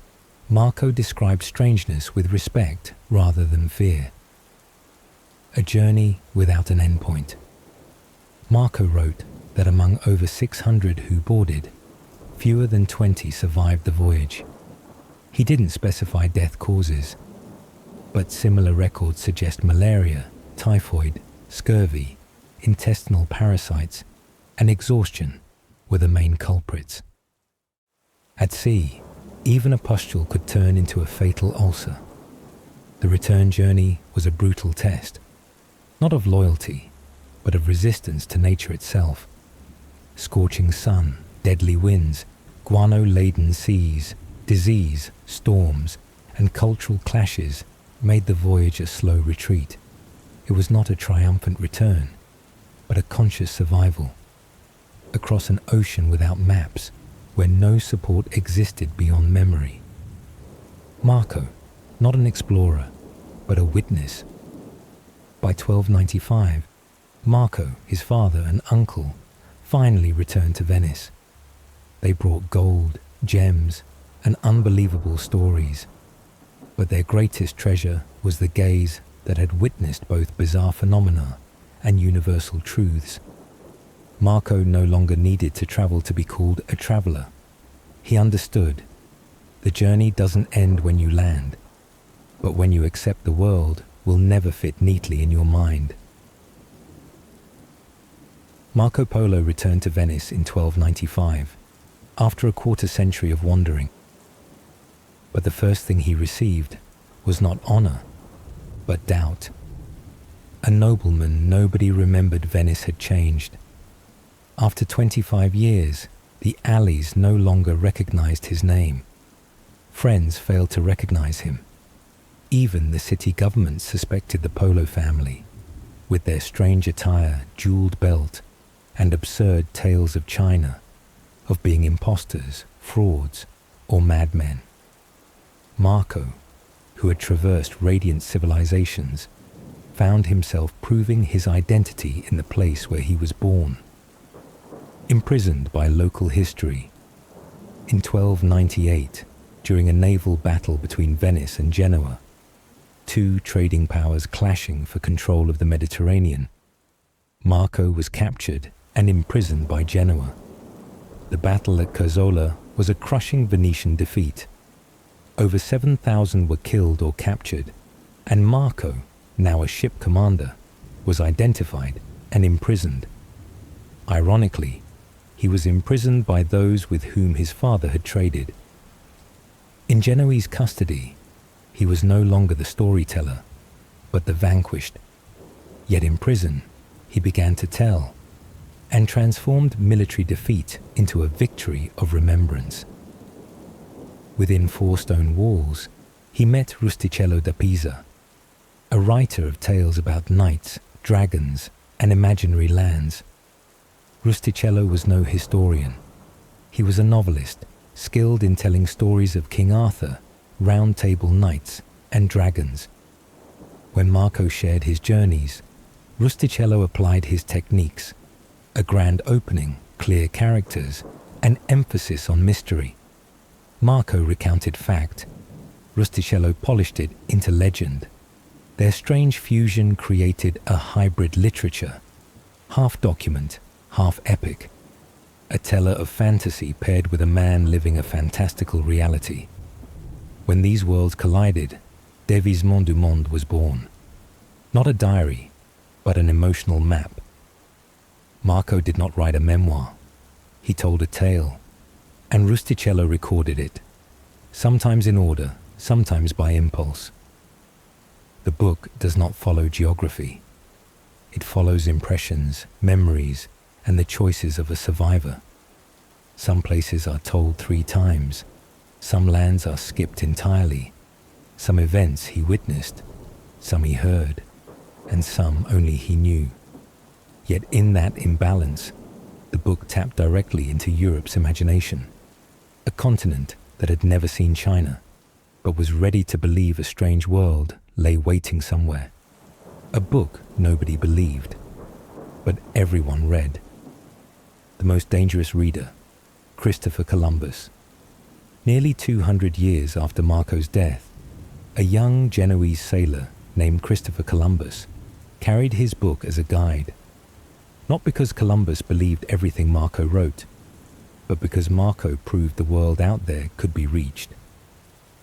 Marco described strangeness with respect rather than fear. A journey without an endpoint. Marco wrote that among over 600 who boarded, fewer than 20 survived the voyage. He didn't specify death causes, but similar records suggest malaria, typhoid, scurvy, intestinal parasites, and exhaustion were the main culprits. At sea, even a pustule could turn into a fatal ulcer. The return journey was a brutal test, not of loyalty, but of resistance to nature itself. Scorching sun, deadly winds, guano-laden seas, disease, storms, and cultural clashes made the voyage a slow retreat. It was not a triumphant return, but a conscious survival. Across an ocean without maps, where no support existed beyond memory. Marco, not an explorer, but a witness. By 1295, Marco, his father and uncle, finally returned to Venice. They brought gold, gems, and unbelievable stories. But their greatest treasure was the gaze that had witnessed both bizarre phenomena and universal truths. Marco no longer needed to travel to be called a traveler. He understood. The journey doesn't end when you land, but when you accept the world will never fit neatly in your mind. Marco Polo returned to Venice in 1295, after a quarter century of wandering. But the first thing he received was not honor, but doubt. A nobleman nobody remembered Venice had changed. After 25 years, the alleys no longer recognized his name. Friends failed to recognize him. Even the city government suspected the Polo family, with their strange attire, jeweled belt, and absurd tales of China, of being impostors, frauds, or madmen. Marco, who had traversed radiant civilizations, found himself proving his identity in the place where he was born. Imprisoned by local history, in 1298, during a naval battle between Venice and Genoa, two trading powers clashing for control of the Mediterranean, Marco was captured and imprisoned by Genoa. The battle at Curzola was a crushing Venetian defeat. Over 7,000 were killed or captured, and Marco, now a ship commander, was identified and imprisoned. Ironically, he was imprisoned by those with whom his father had traded. In Genoese custody, he was no longer the storyteller, but the vanquished. Yet in prison, he began to tell, and transformed military defeat into a victory of remembrance. Within 4 stone walls, he met Rustichello da Pisa, a writer of tales about knights, dragons, and imaginary lands. Rustichello was no historian. He was a novelist, skilled in telling stories of King Arthur, round table knights, and dragons. When Marco shared his journeys, Rustichello applied his techniques, a grand opening, clear characters, and emphasis on mystery. Marco recounted fact. Rustichello polished it into legend. Their strange fusion created a hybrid literature, half document, half epic, a teller of fantasy paired with a man living a fantastical reality. When these worlds collided, Dévisement du Monde was born. Not a diary, but an emotional map. Marco did not write a memoir. He told a tale, and Rustichello recorded it, sometimes in order, sometimes by impulse. The book does not follow geography. It follows impressions, memories, and the choices of a survivor. Some places are told 3 times. Some lands are skipped entirely. Some events he witnessed, some he heard, and some only he knew. Yet in that imbalance, the book tapped directly into Europe's imagination, a continent that had never seen China, but was ready to believe a strange world lay waiting somewhere. A book nobody believed, but everyone read. The most dangerous reader, Christopher Columbus. Nearly 200 years after Marco's death, a young Genoese sailor named Christopher Columbus carried his book as a guide. Not because Columbus believed everything Marco wrote, but because Marco proved the world out there could be reached.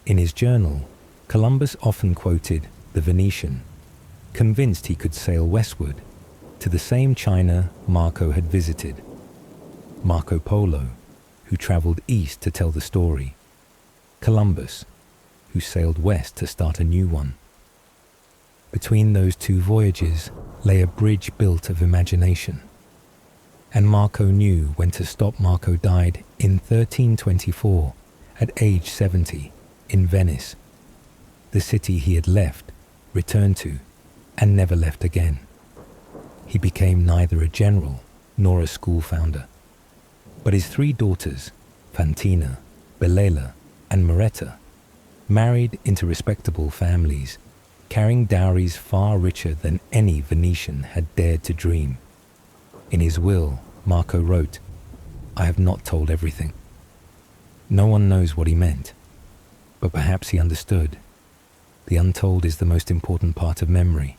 In his journal, Columbus often quoted the Venetian, convinced he could sail westward to the same China Marco had visited. Marco Polo, who traveled east to tell the story. Columbus, who sailed west to start a new one. Between those 2 voyages lay a bridge built of imagination. And Marco knew when to stop. Marco died in 1324 at age 70 in Venice, the city he had left, returned to, and never left again. He became neither a general nor a school founder, but his 3 daughters, Fantina, Belela, and Moretta, married into respectable families, carrying dowries far richer than any Venetian had dared to dream. In his will, Marco wrote, "I have not told everything." No one knows what he meant, but perhaps he understood. The untold is the most important part of memory.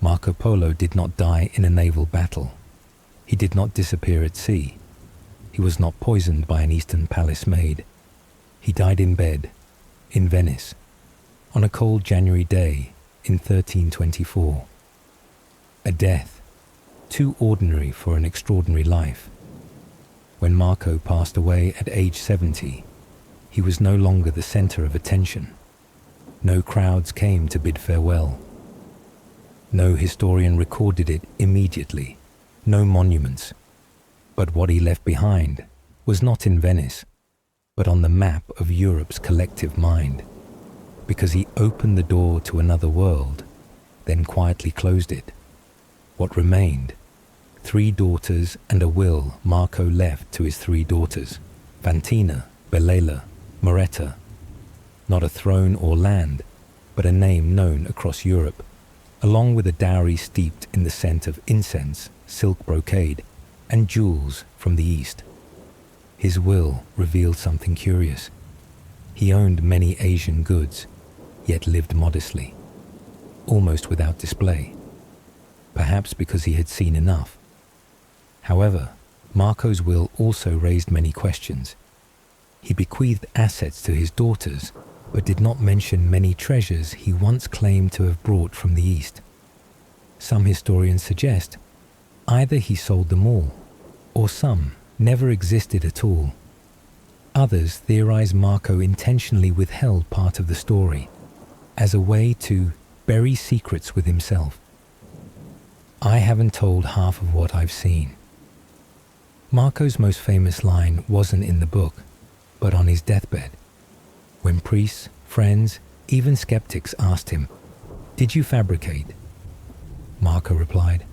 Marco Polo did not die in a naval battle. He did not disappear at sea. He was not poisoned by an Eastern palace maid. He died in bed, in Venice, on a cold January day in 1324. A death too ordinary for an extraordinary life. When Marco passed away at age 70, he was no longer the center of attention. No crowds came to bid farewell. No historian recorded it immediately, no monuments. But what he left behind was not in Venice, but on the map of Europe's collective mind, because he opened the door to another world, then quietly closed it. What remained? 3 daughters and a will Marco left to his 3 daughters, Fantina, Belela, Moretta. Not a throne or land, but a name known across Europe, along with a dowry steeped in the scent of incense, silk brocade, and jewels from the East. His will revealed something curious. He owned many Asian goods, yet lived modestly, almost without display, perhaps because he had seen enough. However, Marco's will also raised many questions. He bequeathed assets to his daughters, but did not mention many treasures he once claimed to have brought from the East. Some historians suggest either he sold them all, or some never existed at all. Others theorize Marco intentionally withheld part of the story as a way to bury secrets with himself. I haven't told half of what I've seen. Marco's most famous line wasn't in the book, but on his deathbed. When priests, friends, even skeptics asked him, "Did you fabricate?" Marco replied,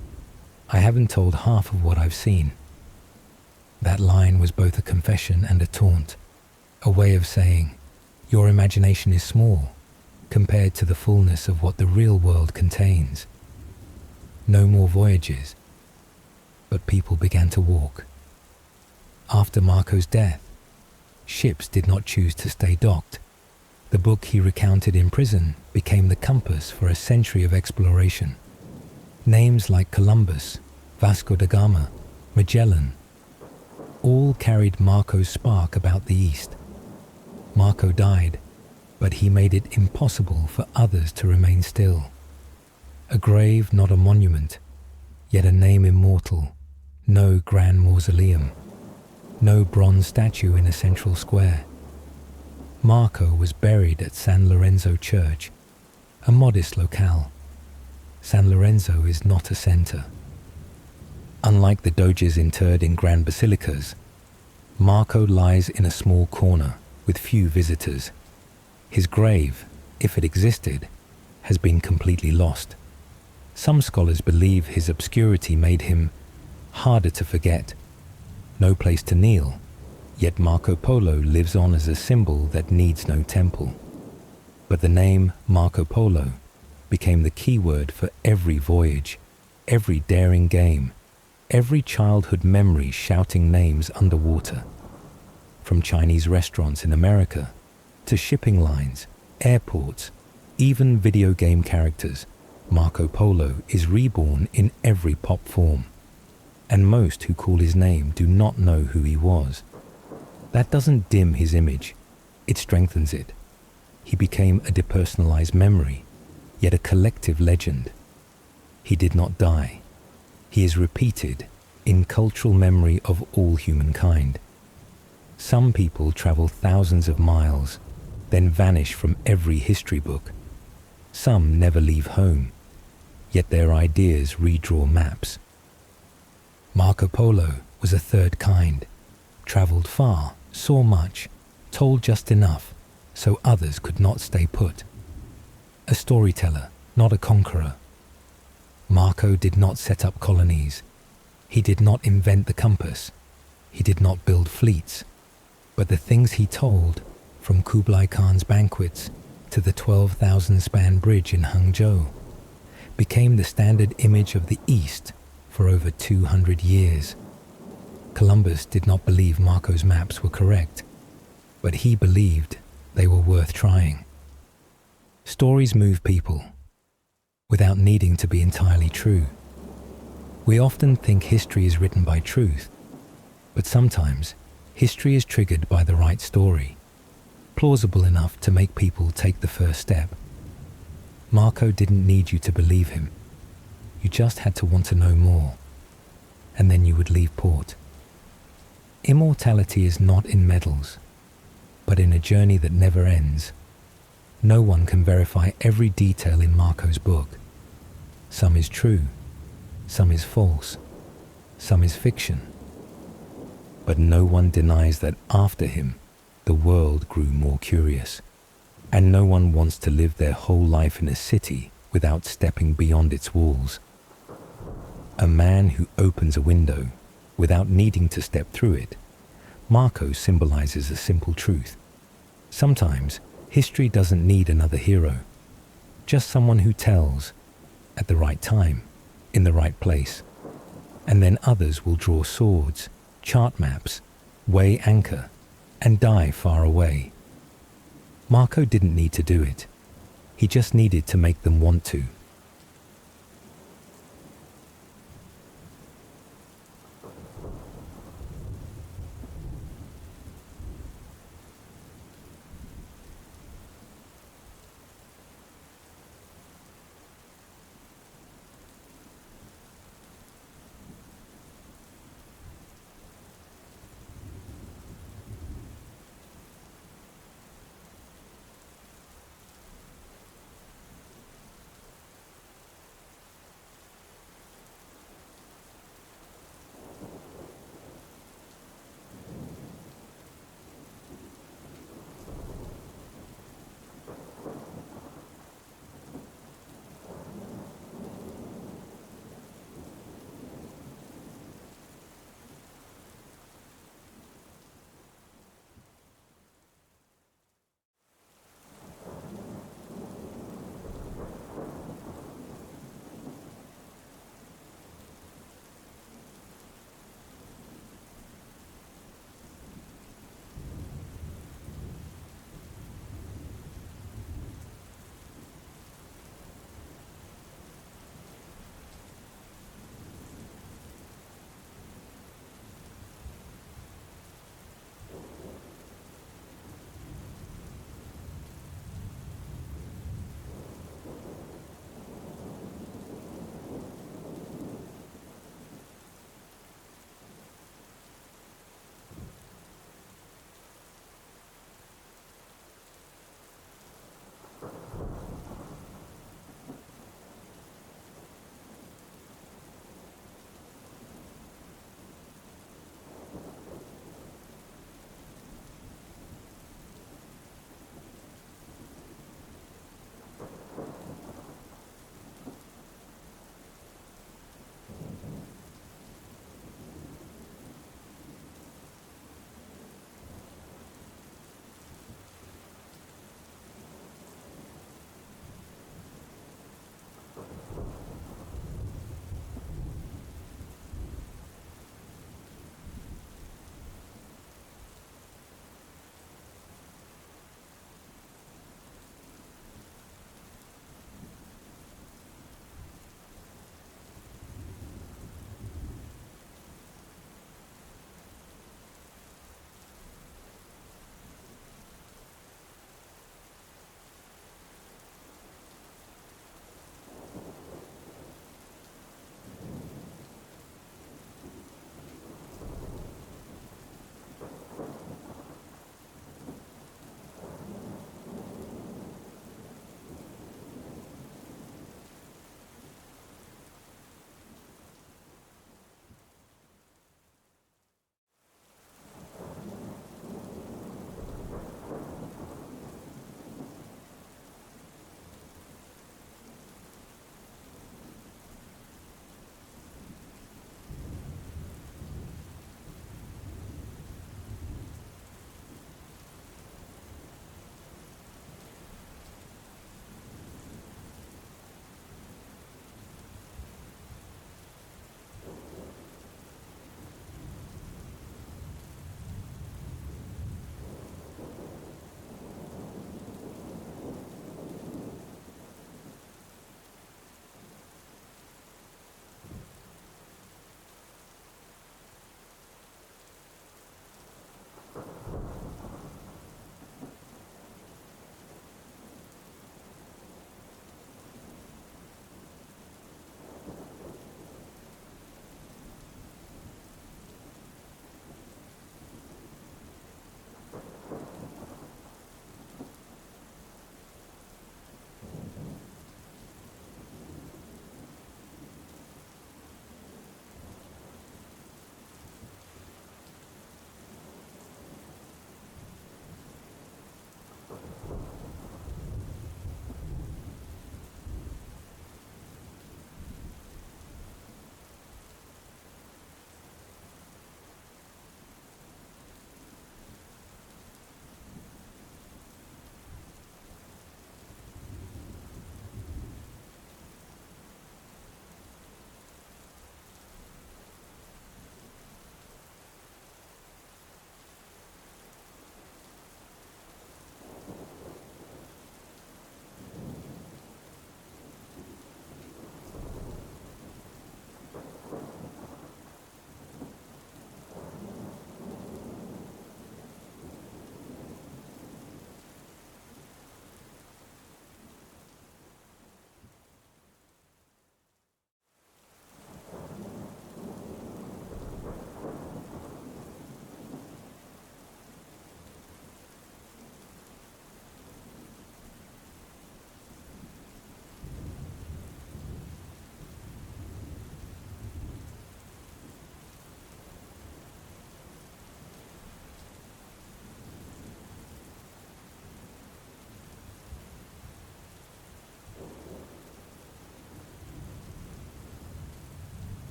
"I haven't told half of what I've seen." That line was both a confession and a taunt, a way of saying, your imagination is small compared to the fullness of what the real world contains. No more voyages, but people began to walk. After Marco's death, ships did not choose to stay docked. The book he recounted in prison became the compass for a century of exploration. Names like Columbus, Vasco da Gama, Magellan, all carried Marco's spark about the East. Marco died, but he made it impossible for others to remain still. A grave, not a monument, yet a name immortal, no grand mausoleum, no bronze statue in a central square. Marco was buried at San Lorenzo Church, a modest locale. San Lorenzo is not a center. Unlike the doges interred in grand basilicas, Marco lies in a small corner with few visitors. His grave, if it existed, has been completely lost. Some scholars believe his obscurity made him harder to forget. No place to kneel, yet Marco Polo lives on as a symbol that needs no temple. But the name Marco Polo became the keyword for every voyage, every daring game, every childhood memory shouting names underwater. From Chinese restaurants in America to shipping lines, airports, even video game characters, Marco Polo is reborn in every pop form. And most who call his name do not know who he was. That doesn't dim his image, it strengthens it. He became a depersonalized memory, yet a collective legend. He did not die. He is repeated in cultural memory of all humankind. Some people travel thousands of miles, then vanish from every history book. Some never leave home, yet their ideas redraw maps. Marco Polo was a third kind, traveled far, saw much, told just enough, so others could not stay put. A storyteller, not a conqueror. Marco did not set up colonies. He did not invent the compass. He did not build fleets. But the things he told, from Kublai Khan's banquets to the 12,000-span bridge in Hangzhou, became the standard image of the East for over 200 years. Columbus did not believe Marco's maps were correct, but he believed they were worth trying. Stories move people, without needing to be entirely true. We often think history is written by truth, but sometimes history is triggered by the right story, plausible enough to make people take the first step. Marco didn't need you to believe him. You just had to want to know more, and then you would leave port. Immortality is not in medals, but in a journey that never ends. No one can verify every detail in Marco's book. Some is true, some is false, some is fiction. But no one denies that after him, the world grew more curious, and no one wants to live their whole life in a city without stepping beyond its walls. A man who opens a window without needing to step through it. Marco symbolizes a simple truth. Sometimes history doesn't need another hero, just someone who tells at the right time, in the right place. And then others will draw swords, chart maps, weigh anchor, and die far away. Marco didn't need to do it. He just needed to make them want to.